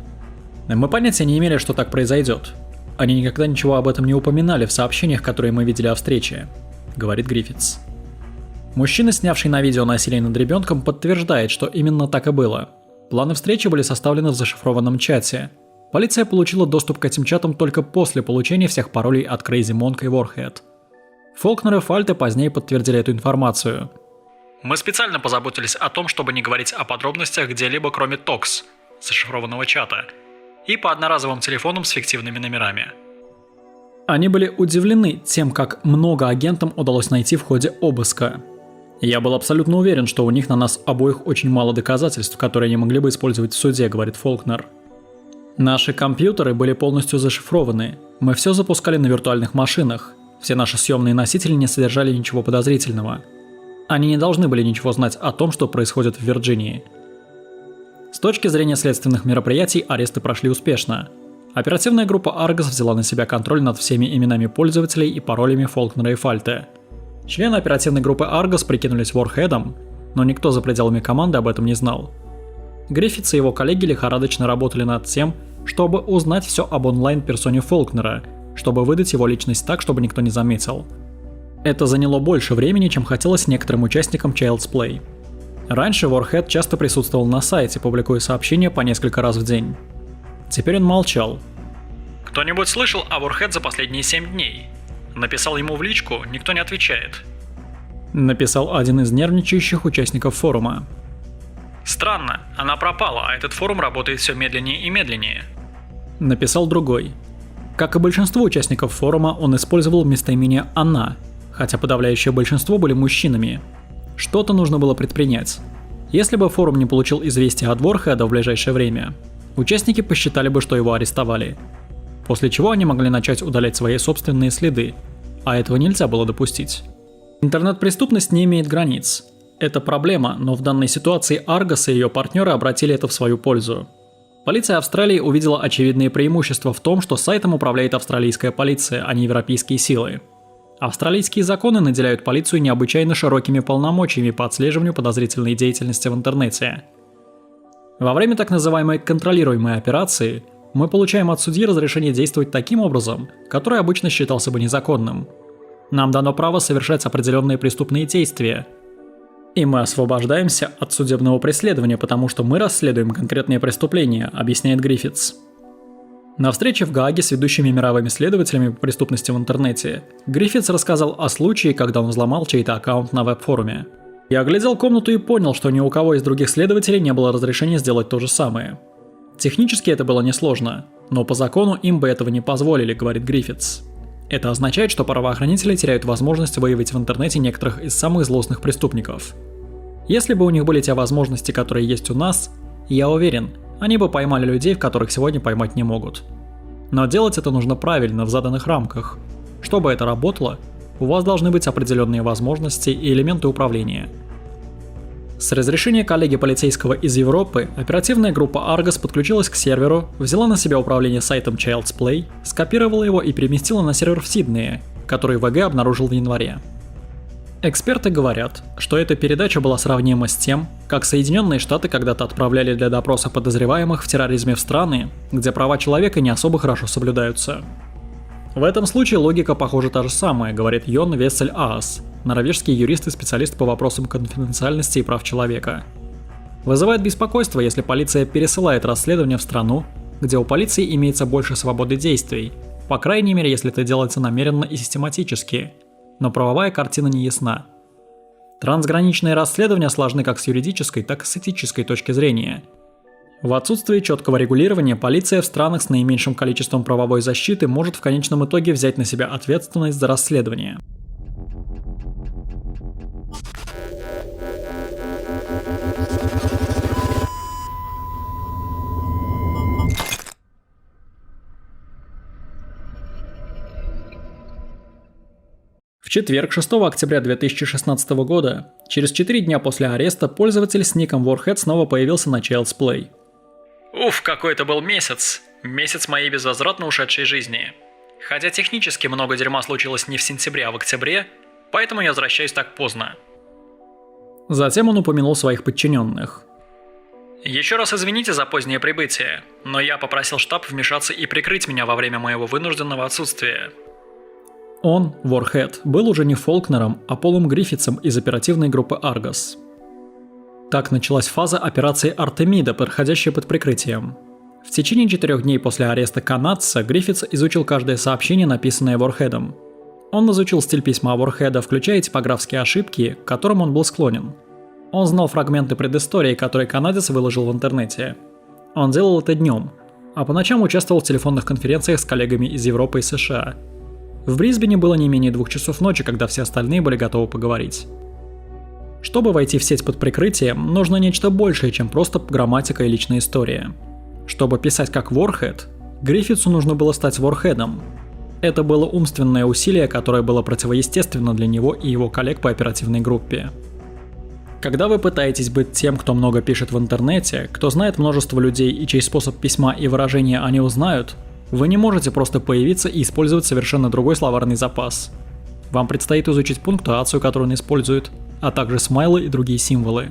Мы понятия не имели, что так произойдет. Они никогда ничего об этом не упоминали в сообщениях, которые мы видели о встрече, говорит Гриффитс. Мужчина, снявший на видео насилие над ребенком, подтверждает, что именно так и было. Планы встречи были составлены в зашифрованном чате. Полиция получила доступ к этим чатам только после получения всех паролей от Crazy Monk и Warhead. Фолкнер и Фальте позднее подтвердили эту информацию. Мы специально позаботились о том, чтобы не говорить о подробностях где-либо, кроме TOX, зашифрованного чата, и по одноразовым телефонам с фиктивными номерами. Они были удивлены тем, как много агентам удалось найти в ходе обыска. Я был абсолютно уверен, что у них на нас обоих очень мало доказательств, которые они могли бы использовать в суде, говорит Фолкнер. Наши компьютеры были полностью зашифрованы. Мы все запускали на виртуальных машинах. Все наши съемные носители не содержали ничего подозрительного. Они не должны были ничего знать о том, что происходит в Вирджинии. С точки зрения следственных мероприятий, аресты прошли успешно. Оперативная группа Argus взяла на себя контроль над всеми именами пользователей и паролями Фолкнера и Фальте. Члены оперативной группы Argus прикинулись Warhead'ом, но никто за пределами команды об этом не знал. Гриффитс и его коллеги лихорадочно работали над тем, чтобы узнать все об онлайн-персоне Фолкнера, чтобы выдать его личность так, чтобы никто не заметил. Это заняло больше времени, чем хотелось некоторым участникам Child's Play. Раньше Warhead часто присутствовал на сайте, публикуя сообщения по несколько раз в день. Теперь он молчал. «Кто-нибудь слышал о Warhead за последние 7 дней? Написал ему в личку, никто не отвечает», — написал один из нервничающих участников форума. «Странно, она пропала, а этот форум работает все медленнее и медленнее», — написал другой. Как и большинство участников форума, он использовал местоимение «она», хотя подавляющее большинство были мужчинами. Что-то нужно было предпринять. Если бы форум не получил известия от Warhead'а в ближайшее время, участники посчитали бы, что его арестовали. После чего они могли начать удалять свои собственные следы, а этого нельзя было допустить. Интернет-преступность не имеет границ. Это проблема, но в данной ситуации Argus и ее партнеры обратили это в свою пользу. Полиция Австралии увидела очевидные преимущества в том, что сайтом управляет австралийская полиция, а не европейские силы. Австралийские законы наделяют полицию необычайно широкими полномочиями по отслеживанию подозрительной деятельности в интернете. Во время так называемой контролируемой операции мы получаем от судьи разрешение действовать таким образом, который обычно считался бы незаконным. Нам дано право совершать определенные преступные действия. И мы освобождаемся от судебного преследования, потому что мы расследуем конкретные преступления, объясняет Гриффитс. На встрече в Гааге с ведущими мировыми следователями по преступности в интернете Гриффитс рассказал о случае, когда он взломал чей-то аккаунт на веб-форуме. «Я оглядел комнату и понял, что ни у кого из других следователей не было разрешения сделать то же самое. Технически это было несложно, но по закону им бы этого не позволили», говорит Гриффитс. Это означает, что правоохранители теряют возможность выявить в интернете некоторых из самых злостных преступников. Если бы у них были те возможности, которые есть у нас, я уверен, они бы поймали людей, в которых сегодня поймать не могут. Но делать это нужно правильно, в заданных рамках. Чтобы это работало, у вас должны быть определенные возможности и элементы управления. С разрешения коллеги полицейского из Европы, оперативная группа Argus подключилась к серверу, взяла на себя управление сайтом Child's Play, скопировала его и переместила на сервер в Сиднее, который ВГ обнаружил в январе. Эксперты говорят, что эта передача была сравнима с тем, как Соединенные Штаты когда-то отправляли для допроса подозреваемых в терроризме в страны, где права человека не особо хорошо соблюдаются. В этом случае логика, похоже, та же самая, говорит Йон Вессель Аас, норвежский юрист и специалист по вопросам конфиденциальности и прав человека. Вызывает беспокойство, если полиция пересылает расследование в страну, где у полиции имеется больше свободы действий, по крайней мере, если это делается намеренно и систематически, но правовая картина не ясна. Трансграничные расследования сложны как с юридической, так и с этической точки зрения. В отсутствии четкого регулирования полиция в странах с наименьшим количеством правовой защиты может в конечном итоге взять на себя ответственность за расследование. В четверг, 6 октября 2016 года, через 4 дня после ареста, пользователь с ником Warhead снова появился на Child's Play. Уф, какой это был месяц. Месяц моей безвозвратно ушедшей жизни. Хотя технически много дерьма случилось не в сентябре, а в октябре, поэтому я возвращаюсь так поздно. Затем он упомянул своих подчиненных. Еще раз извините за позднее прибытие, но я попросил штаб вмешаться и прикрыть меня во время моего вынужденного отсутствия. Он, Warhead, был уже не Фолкнером, а Полом Гриффитсом из оперативной группы Argus. Так началась фаза операции Артемида, проходящая под прикрытием. В течение 4 дней после ареста канадца Гриффитс изучил каждое сообщение, написанное Warhead'ом. Он изучил стиль письма Warhead'a, включая типографские ошибки, к которым он был склонен. Он знал фрагменты предыстории, которые канадец выложил в интернете. Он делал это днем, а по ночам участвовал в телефонных конференциях с коллегами из Европы и США. В Брисбене было не менее 2 часов ночи, когда все остальные были готовы поговорить. Чтобы войти в сеть под прикрытием, нужно нечто большее, чем просто грамматика и личная история. Чтобы писать как Warhead, Гриффитсу нужно было стать Warhead'ом. Это было умственное усилие, которое было противоестественно для него и его коллег по оперативной группе. Когда вы пытаетесь быть тем, кто много пишет в интернете, кто знает множество людей и чей способ письма и выражения они узнают, вы не можете просто появиться и использовать совершенно другой словарный запас. Вам предстоит изучить пунктуацию, которую он использует, а также смайлы и другие символы.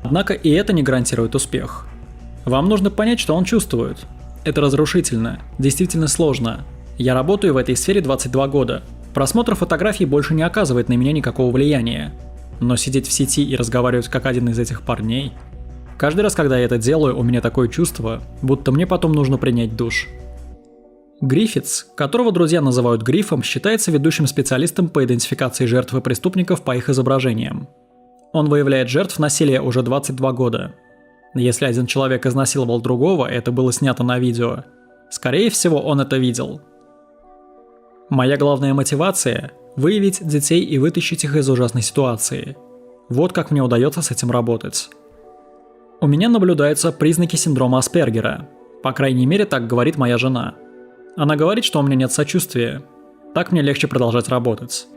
Однако и это не гарантирует успех. Вам нужно понять, что он чувствует. Это разрушительно, действительно сложно. Я работаю в этой сфере 22 года. Просмотр фотографий больше не оказывает на меня никакого влияния. Но сидеть в сети и разговаривать как один из этих парней... Каждый раз, когда я это делаю, у меня такое чувство, будто мне потом нужно принять душ. Гриффитс, которого друзья называют Грифом, считается ведущим специалистом по идентификации жертв и преступников по их изображениям. Он выявляет жертв насилия уже 22 года. Если один человек изнасиловал другого, это было снято на видео. Скорее всего, он это видел. Моя главная мотивация – выявить детей и вытащить их из ужасной ситуации. Вот как мне удается с этим работать. У меня наблюдаются признаки синдрома Аспергера. По крайней мере, так говорит моя жена. Она говорит, что у меня нет сочувствия. Так мне легче продолжать работать.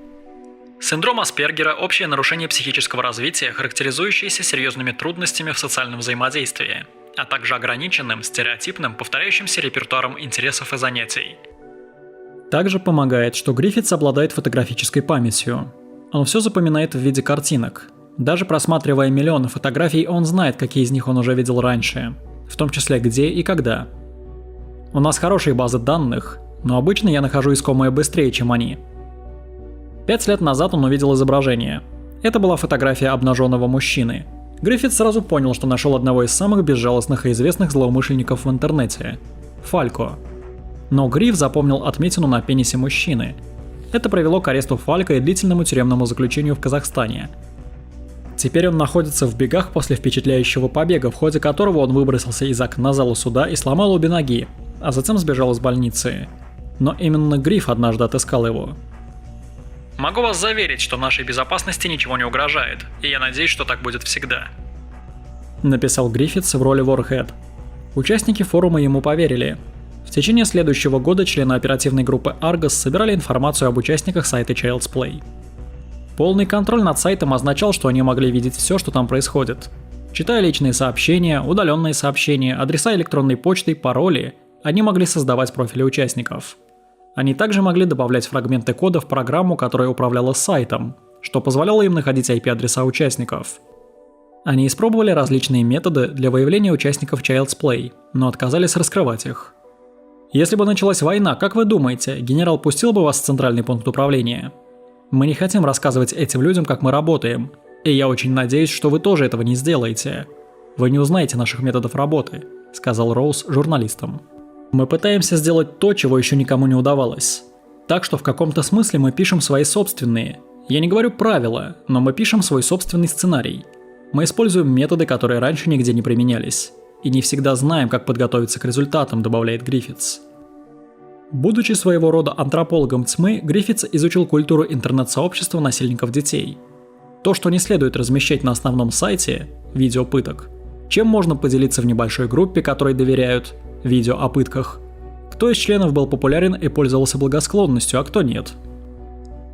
Синдром Аспергера – общее нарушение психического развития, характеризующееся серьезными трудностями в социальном взаимодействии, а также ограниченным, стереотипным, повторяющимся репертуаром интересов и занятий. Также помогает, что Гриффитс обладает фотографической памятью. Он все запоминает в виде картинок. Даже просматривая миллионы фотографий, он знает, какие из них он уже видел раньше, в том числе где и когда. У нас хорошие базы данных, но обычно я нахожу искомое быстрее, чем они. 5 лет назад он увидел изображение. Это была фотография обнаженного мужчины. Гриффит сразу понял, что нашел одного из самых безжалостных и известных злоумышленников в интернете – Фалько. Но Гриф запомнил отметину на пенисе мужчины. Это привело к аресту Фалько и длительному тюремному заключению в Казахстане. Теперь он находится в бегах после впечатляющего побега, в ходе которого он выбросился из окна зала суда и сломал обе ноги, а затем сбежал из больницы. Но именно Гриф однажды отыскал его. Могу вас заверить, что нашей безопасности ничего не угрожает, и я надеюсь, что так будет всегда. Написал Гриффитс в роли Ворхед. Участники форума ему поверили. В течение следующего года члены оперативной группы Argus собирали информацию об участниках сайта Child's Play. Полный контроль над сайтом означал, что они могли видеть все, что там происходит. Читая личные сообщения, удаленные сообщения, адреса электронной почты и пароли, они могли создавать профили участников. Они также могли добавлять фрагменты кода в программу, которая управляла сайтом, что позволяло им находить IP-адреса участников. Они испробовали различные методы для выявления участников Child's Play, но отказались раскрывать их. Если бы началась война, как вы думаете, генерал пустил бы вас в центральный пункт управления? Мы не хотим рассказывать этим людям, как мы работаем, и я очень надеюсь, что вы тоже этого не сделаете. Вы не узнаете наших методов работы, сказал Роуз журналистам. Мы пытаемся сделать то, чего еще никому не удавалось. Так что в каком-то смысле мы пишем свои собственные. Я не говорю правила, но мы пишем свой собственный сценарий. Мы используем методы, которые раньше нигде не применялись. И не всегда знаем, как подготовиться к результатам, добавляет Гриффитс. Будучи своего рода антропологом тьмы, Гриффитс изучил культуру интернет-сообщества насильников детей. То, что не следует размещать на основном сайте, видео пыток, чем можно поделиться в небольшой группе, которой доверяют, видео о пытках, кто из членов был популярен и пользовался благосклонностью, а кто нет.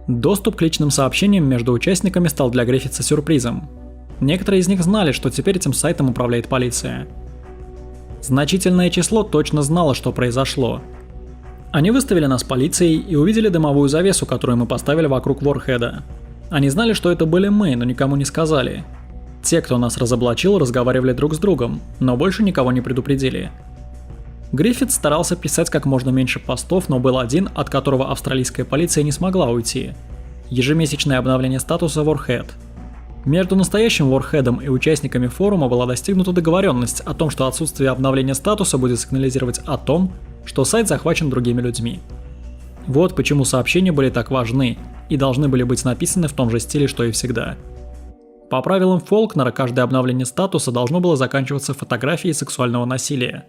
Доступ к личным сообщениям между участниками стал для Гриффитса сюрпризом. Некоторые из них знали, что теперь этим сайтом управляет полиция. Значительное число точно знало, что произошло. Они выставили нас полицией и увидели дымовую завесу, которую мы поставили вокруг Ворхеда. Они знали, что это были мы, но никому не сказали. Те, кто нас разоблачил, разговаривали друг с другом, но больше никого не предупредили. Гриффитс старался писать как можно меньше постов, но был один, от которого австралийская полиция не смогла уйти. Ежемесячное обновление статуса Warhead. Между настоящим Warhead'ом и участниками форума была достигнута договоренность о том, что отсутствие обновления статуса будет сигнализировать о том, что сайт захвачен другими людьми. Вот почему сообщения были так важны и должны были быть написаны в том же стиле, что и всегда. По правилам Фолкнера, каждое обновление статуса должно было заканчиваться фотографией сексуального насилия.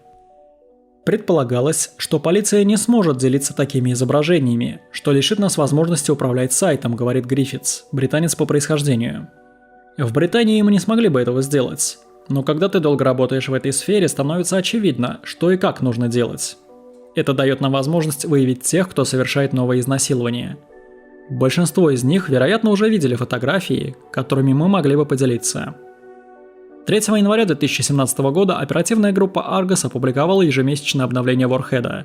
Предполагалось, что полиция не сможет делиться такими изображениями, что лишит нас возможности управлять сайтом, говорит Гриффитс, британец по происхождению. В Британии мы не смогли бы этого сделать, но когда ты долго работаешь в этой сфере, становится очевидно, что и как нужно делать. Это дает нам возможность выявить тех, кто совершает новые изнасилования. Большинство из них, вероятно, уже видели фотографии, которыми мы могли бы поделиться. 3 января 2017 года оперативная группа Argus опубликовала ежемесячное обновление Warhead.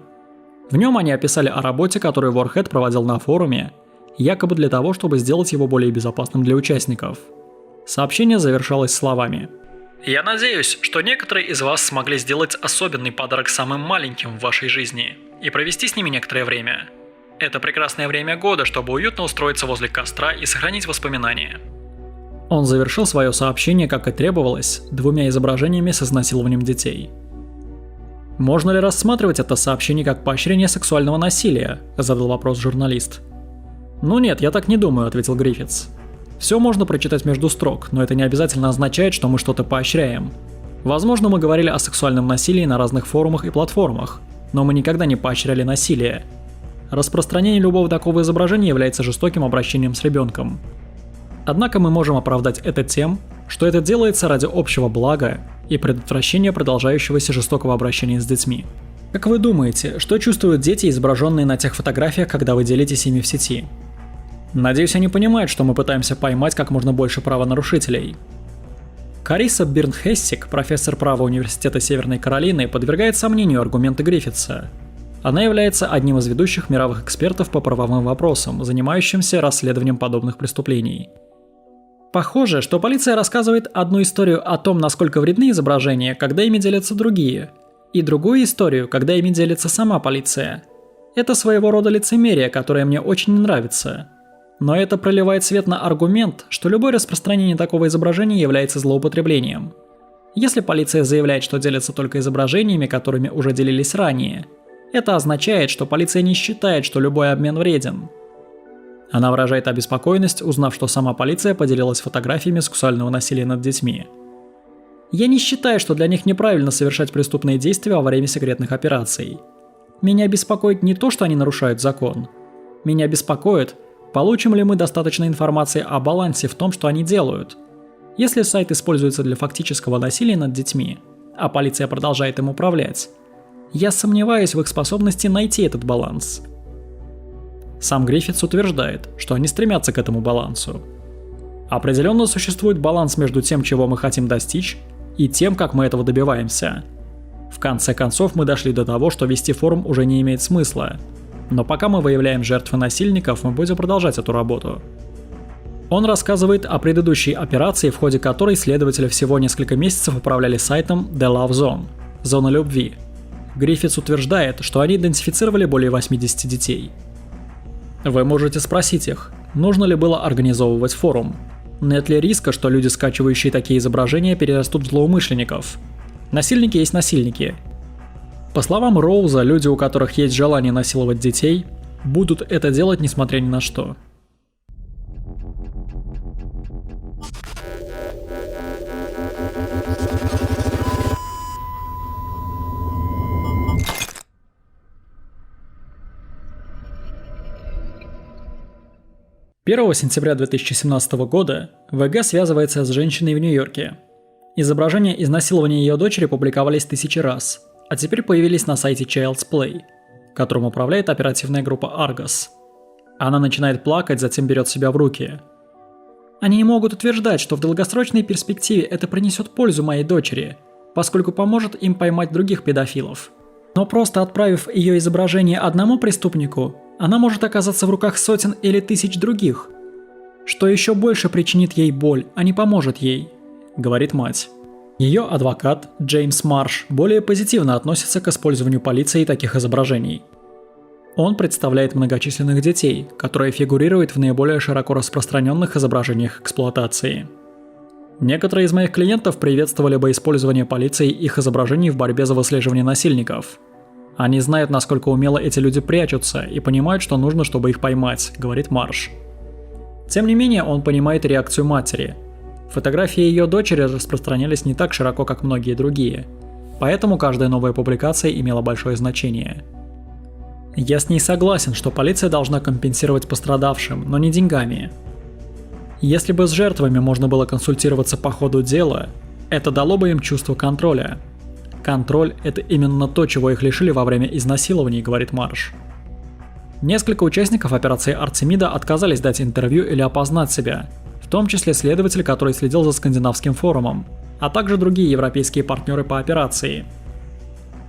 В нем они описали о работе, которую Warhead проводил на форуме, якобы для того, чтобы сделать его более безопасным для участников. Сообщение завершалось словами: «Я надеюсь, что некоторые из вас смогли сделать особенный подарок самым маленьким в вашей жизни и провести с ними некоторое время. Это прекрасное время года, чтобы уютно устроиться возле костра и сохранить воспоминания». Он завершил свое сообщение, как и требовалось, 2 изображениями с изнасилованием детей. «Можно ли рассматривать это сообщение как поощрение сексуального насилия?» – задал вопрос журналист. «Ну нет, я так не думаю», – ответил Гриффитс. «Все можно прочитать между строк, но это не обязательно означает, что мы что-то поощряем. Возможно, мы говорили о сексуальном насилии на разных форумах и платформах, но мы никогда не поощряли насилие. Распространение любого такого изображения является жестоким обращением с ребенком. Однако мы можем оправдать это тем, что это делается ради общего блага и предотвращения продолжающегося жестокого обращения с детьми. Как вы думаете, что чувствуют дети, изображенные на тех фотографиях, когда вы делитесь ими в сети? Надеюсь, они понимают, что мы пытаемся поймать как можно больше правонарушителей». Кариса Бирн-Хессик, профессор права Университета Северной Каролины, подвергает сомнению аргументы Гриффитса. Она является одним из ведущих мировых экспертов по правовым вопросам, занимающимся расследованием подобных преступлений. Похоже, что полиция рассказывает одну историю о том, насколько вредны изображения, когда ими делятся другие, и другую историю, когда ими делится сама полиция. Это своего рода лицемерие, которое мне очень не нравится. Но это проливает свет на аргумент, что любое распространение такого изображения является злоупотреблением. Если полиция заявляет, что делится только изображениями, которыми уже делились ранее, это означает, что полиция не считает, что любой обмен вреден. Она выражает обеспокоенность, узнав, что сама полиция поделилась фотографиями сексуального насилия над детьми. Я не считаю, что для них неправильно совершать преступные действия во время секретных операций. Меня беспокоит не то, что они нарушают закон. Меня беспокоит, получим ли мы достаточно информации о балансе в том, что они делают. Если сайт используется для фактического насилия над детьми, а полиция продолжает им управлять, я сомневаюсь в их способности найти этот баланс. Сам Гриффитс утверждает, что они стремятся к этому балансу. Определенно существует баланс между тем, чего мы хотим достичь, и тем, как мы этого добиваемся. В конце концов, мы дошли до того, что вести форум уже не имеет смысла. Но пока мы выявляем жертв и насильников, мы будем продолжать эту работу. Он рассказывает о предыдущей операции, в ходе которой следователи всего несколько месяцев управляли сайтом The Love Zone – Зона любви. Гриффитс утверждает, что они идентифицировали более 80 детей. Вы можете спросить их, нужно ли было организовывать форум? Нет ли риска, что люди, скачивающие такие изображения, перерастут в злоумышленников? Насильники есть насильники. По словам Роуза, люди, у которых есть желание насиловать детей, будут это делать несмотря ни на что. «1 сентября 2017 года ВГ связывается с женщиной в Нью-Йорке. Изображения изнасилования ее дочери публиковались тысячи раз, а теперь появились на сайте Child's Play, которым управляет оперативная группа Argus. Она начинает плакать, затем берет себя в руки. Они не могут утверждать, что в долгосрочной перспективе это принесет пользу моей дочери, поскольку поможет им поймать других педофилов. Но просто отправив ее изображение одному преступнику, она может оказаться в руках сотен или тысяч других, что еще больше причинит ей боль, а не поможет ей», — говорит мать. Ее адвокат Джеймс Марш более позитивно относится к использованию полицией таких изображений. Он представляет многочисленных детей, которые фигурируют в наиболее широко распространенных изображениях эксплуатации. Некоторые из моих клиентов приветствовали бы использование полицией их изображений в борьбе за выслеживание насильников. Они знают, насколько умело эти люди прячутся, и понимают, что нужно, чтобы их поймать, говорит Марш. Тем не менее, он понимает реакцию матери. Фотографии ее дочери распространялись не так широко, как многие другие, поэтому каждая новая публикация имела большое значение. Я с ней согласен, что полиция должна компенсировать пострадавшим, но не деньгами. Если бы с жертвами можно было консультироваться по ходу дела, это дало бы им чувство контроля. Контроль – это именно то, чего их лишили во время изнасилований, говорит Марш. Несколько участников операции Артемида отказались дать интервью или опознать себя, в том числе следователь, который следил за скандинавским форумом, а также другие европейские партнеры по операции.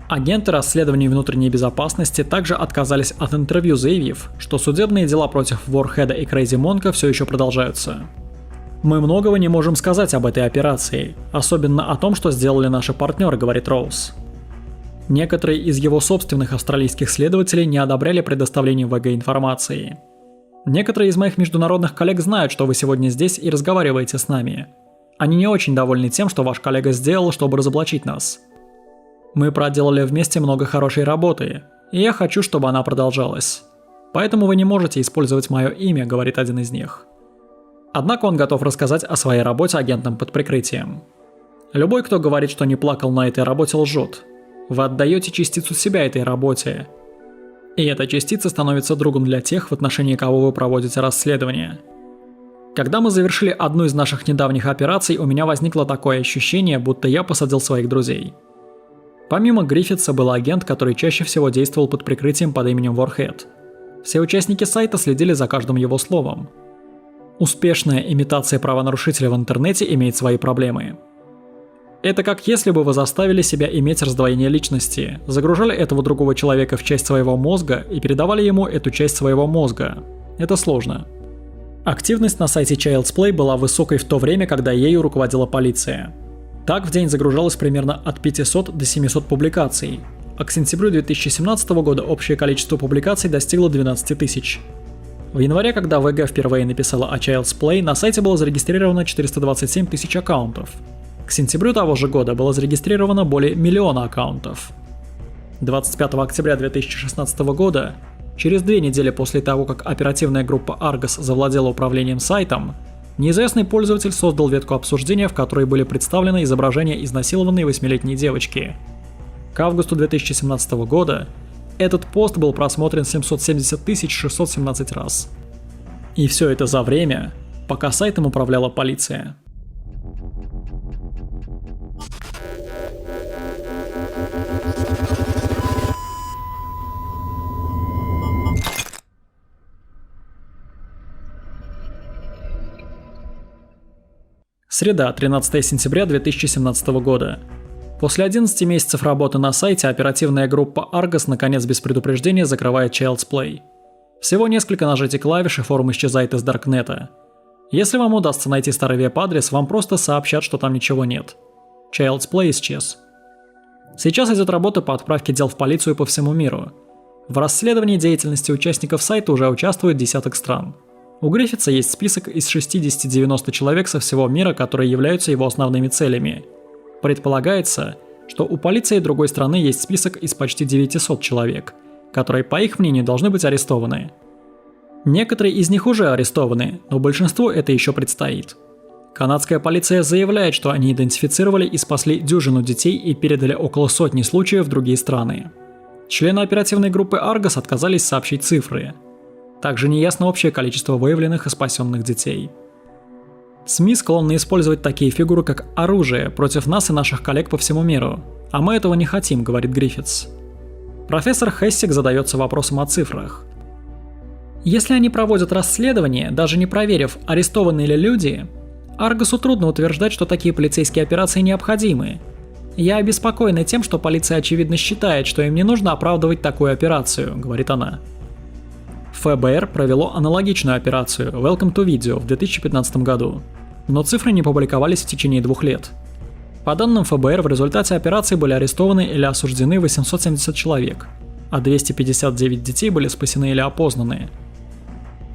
Агенты расследований внутренней безопасности также отказались от интервью, заявив, что судебные дела против Ворхеда и Крейзи Монка все еще продолжаются. «Мы многого не можем сказать об этой операции, особенно о том, что сделали наши партнеры», — говорит Роуз. Некоторые из его собственных австралийских следователей не одобряли предоставление ВГ информации. «Некоторые из моих международных коллег знают, что вы сегодня здесь и разговариваете с нами. Они не очень довольны тем, что ваш коллега сделал, чтобы разоблачить нас. Мы проделали вместе много хорошей работы, и я хочу, чтобы она продолжалась. Поэтому вы не можете использовать мое имя», — говорит один из них. Однако он готов рассказать о своей работе агентам под прикрытием. «Любой, кто говорит, что не плакал на этой работе, лжет. Вы отдаете частицу себя этой работе. И эта частица становится другом для тех, в отношении кого вы проводите расследование. Когда мы завершили одну из наших недавних операций, у меня возникло такое ощущение, будто я посадил своих друзей». Помимо Гриффитса был агент, который чаще всего действовал под прикрытием под именем Ворхед. Все участники сайта следили за каждым его словом. Успешная имитация правонарушителя в интернете имеет свои проблемы. Это как если бы вы заставили себя иметь раздвоение личности, загружали этого другого человека в часть своего мозга и передавали ему эту часть своего мозга. Это сложно. Активность на сайте Child's Play была высокой в то время, когда ею руководила полиция. Так в день загружалось примерно от 500 до 700 публикаций, а к сентябрю 2017 года общее количество публикаций достигло 12 тысяч. В январе, когда ВГ впервые написала о Child's Play, на сайте было зарегистрировано 427 тысяч аккаунтов. К сентябрю того же года было зарегистрировано более миллиона аккаунтов. 25 октября 2016 года, через 2 недели после того, как оперативная группа Argus завладела управлением сайтом, неизвестный пользователь создал ветку обсуждения, в которой были представлены изображения изнасилованной 8-летней девочки. К августу 2017 года этот пост был просмотрен 770 617 раз. И все это за время, пока сайтом управляла полиция. Среда, 13 сентября 2017 года. После 11 месяцев работы на сайте оперативная группа Argus наконец без предупреждения закрывает Child's Play. Всего несколько нажатий клавиш и форум исчезает из Даркнета. Если вам удастся найти старый веб-адрес, вам просто сообщат, что там ничего нет. Child's Play исчез. Сейчас идет работа по отправке дел в полицию по всему миру. В расследовании деятельности участников сайта уже участвуют десяток стран. У Гриффитса есть список из 60-90 человек со всего мира, которые являются его основными целями. Предполагается, что у полиции другой страны есть список из почти 900 человек, которые, по их мнению, должны быть арестованы. Некоторые из них уже арестованы, но большинству это еще предстоит. Канадская полиция заявляет, что они идентифицировали и спасли дюжину детей и передали около сотни случаев в другие страны. Члены оперативной группы Argus отказались сообщить цифры. Также неясно общее количество выявленных и спасенных детей. СМИ склонны использовать такие фигуры, как оружие, против нас и наших коллег по всему миру. А мы этого не хотим, говорит Гриффитс. Профессор Хессик задается вопросом о цифрах. Если они проводят расследование, даже не проверив, арестованы ли люди, Аргусу трудно утверждать, что такие полицейские операции необходимы. Я обеспокоена тем, что полиция очевидно считает, что им не нужно оправдывать такую операцию, говорит она. ФБР провело аналогичную операцию Welcome to Video в 2015 году, но цифры не публиковались в течение 2 лет. По данным ФБР, в результате операции были арестованы или осуждены 870 человек, а 259 детей были спасены или опознаны.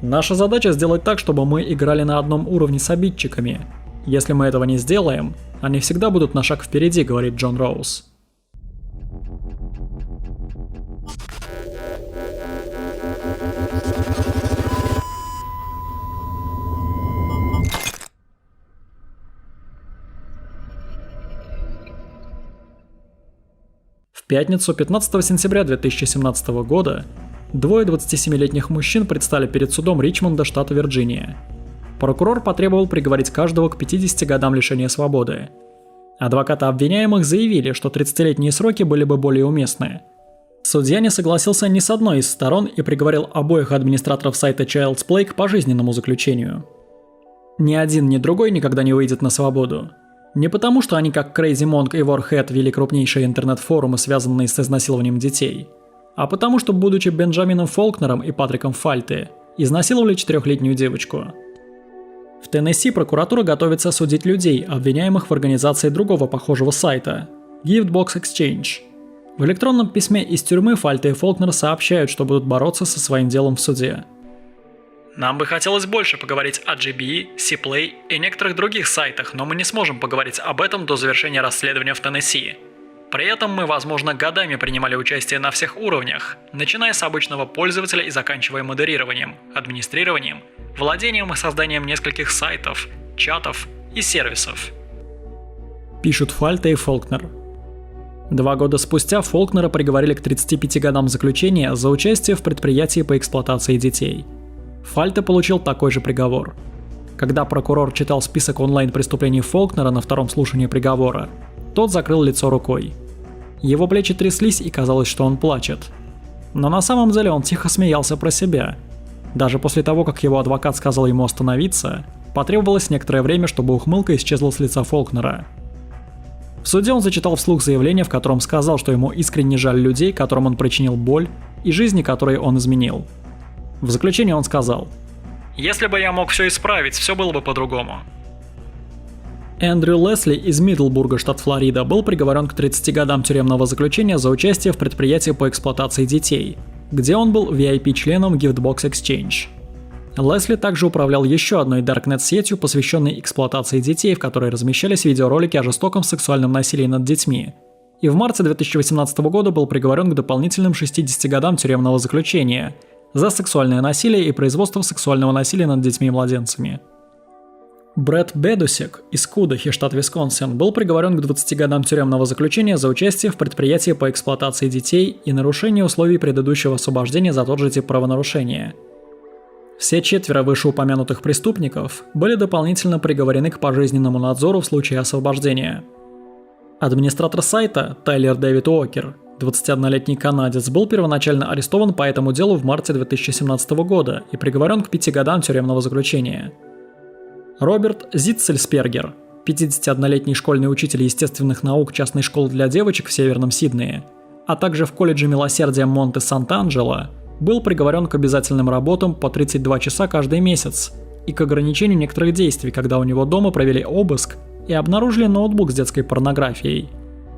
Наша задача сделать так, чтобы мы играли на одном уровне с обидчиками. Если мы этого не сделаем, они всегда будут на шаг впереди, говорит Джон Роуз. В пятницу, 15 сентября 2017 года, 2 27-летних мужчин предстали перед судом Ричмонда, штата Вирджиния. Прокурор потребовал приговорить каждого к 50 годам лишения свободы. Адвокаты обвиняемых заявили, что 30-летние сроки были бы более уместны. Судья не согласился ни с одной из сторон и приговорил обоих администраторов сайта Child's Play к пожизненному заключению. Ни один, ни другой никогда не выйдет на свободу. Не потому, что они, как Crazy Monk и Warhead, вели крупнейшие интернет-форумы, связанные с изнасилованием детей, а потому, что, будучи Бенджамином Фолкнером и Патриком Фальте, изнасиловали 4-летнюю девочку. В Теннесси прокуратура готовится судить людей, обвиняемых в организации другого похожего сайта – Giftbox Exchange. В электронном письме из тюрьмы Фальте и Фолкнер сообщают, что будут бороться со своим делом в суде. Нам бы хотелось больше поговорить о GBE, C-Play и некоторых других сайтах, но мы не сможем поговорить об этом до завершения расследования в Теннесси. При этом мы, возможно, годами принимали участие на всех уровнях, начиная с обычного пользователя и заканчивая модерированием, администрированием, владением и созданием нескольких сайтов, чатов и сервисов. Пишут Фальте и Фолкнер. 2 года спустя Фолкнера приговорили к 35 годам заключения за участие в предприятии по эксплуатации детей. Фальте получил такой же приговор. Когда прокурор читал список онлайн-преступлений Фолкнера на втором слушании приговора, тот закрыл лицо рукой. Его плечи тряслись и казалось, что он плачет. Но на самом деле он тихо смеялся про себя. Даже после того, как его адвокат сказал ему остановиться, потребовалось некоторое время, чтобы ухмылка исчезла с лица Фолкнера. В суде он зачитал вслух заявление, в котором сказал, что ему искренне жаль людей, которым он причинил боль, и жизни, которые он изменил. В заключение он сказал: «Если бы я мог все исправить, все было бы по-другому». Эндрю Лесли из Мидлбурга, штат Флорида, был приговорен к 30 годам тюремного заключения за участие в предприятии по эксплуатации детей, где он был VIP-членом Giftbox Exchange. Лесли также управлял еще одной даркнет-сетью, посвященной эксплуатации детей, в которой размещались видеоролики о жестоком сексуальном насилии над детьми. И в марте 2018 года был приговорен к дополнительным 60 годам тюремного заключения за сексуальное насилие и производство сексуального насилия над детьми и младенцами. Брэд Бедусик из Кудахи, штат Висконсин, был приговорен к 20 годам тюремного заключения за участие в предприятии по эксплуатации детей и нарушение условий предыдущего освобождения за тот же тип правонарушения. Все 4 вышеупомянутых преступников были дополнительно приговорены к пожизненному надзору в случае освобождения. Администратор сайта Тайлер Дэвид Уокер, 21-летний канадец, был первоначально арестован по этому делу в марте 2017 года и приговорен к 5 годам тюремного заключения. Роберт Зитцельспергер, 51-летний школьный учитель естественных наук частной школы для девочек в Северном Сиднее, а также в колледже милосердия Монте Сант-Анджело, был приговорен к обязательным работам по 32 часа каждый месяц и к ограничению некоторых действий, когда у него дома провели обыск и обнаружили ноутбук с детской порнографией.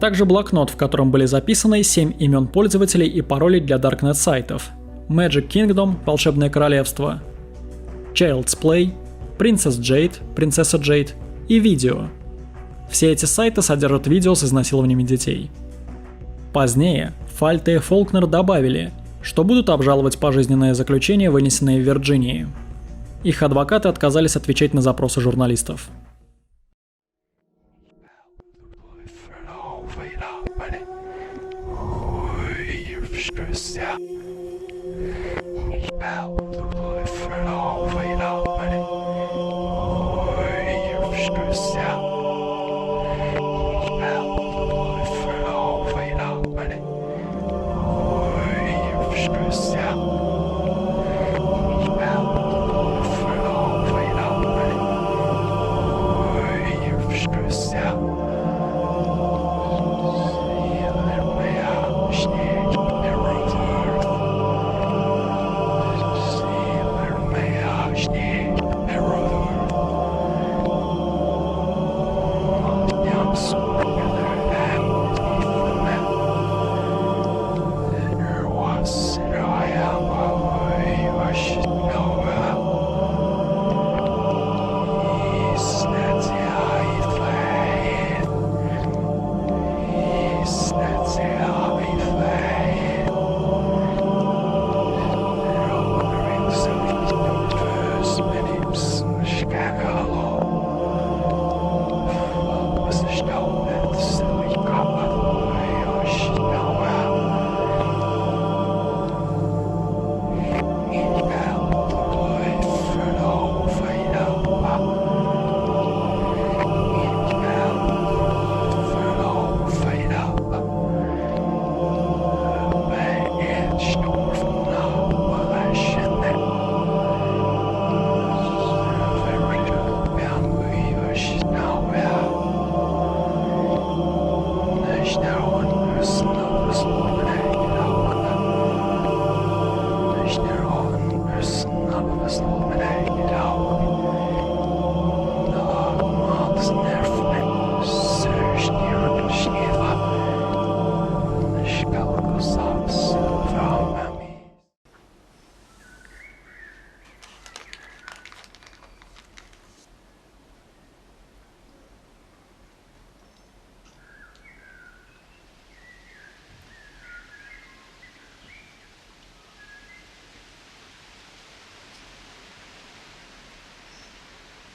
Также блокнот, в котором были записаны 7 имен пользователей и паролей для Darknet сайтов: Magic Kingdom, Волшебное Королевство, Child's Play, Princess Jade, Принцесса Джейд и Видео. Все эти сайты содержат видео с изнасилованиями детей. Позднее Фальте и Фолкнер добавили, что будут обжаловать пожизненное заключение, вынесенное в Вирджинии. Их адвокаты отказались отвечать на запросы журналистов. Now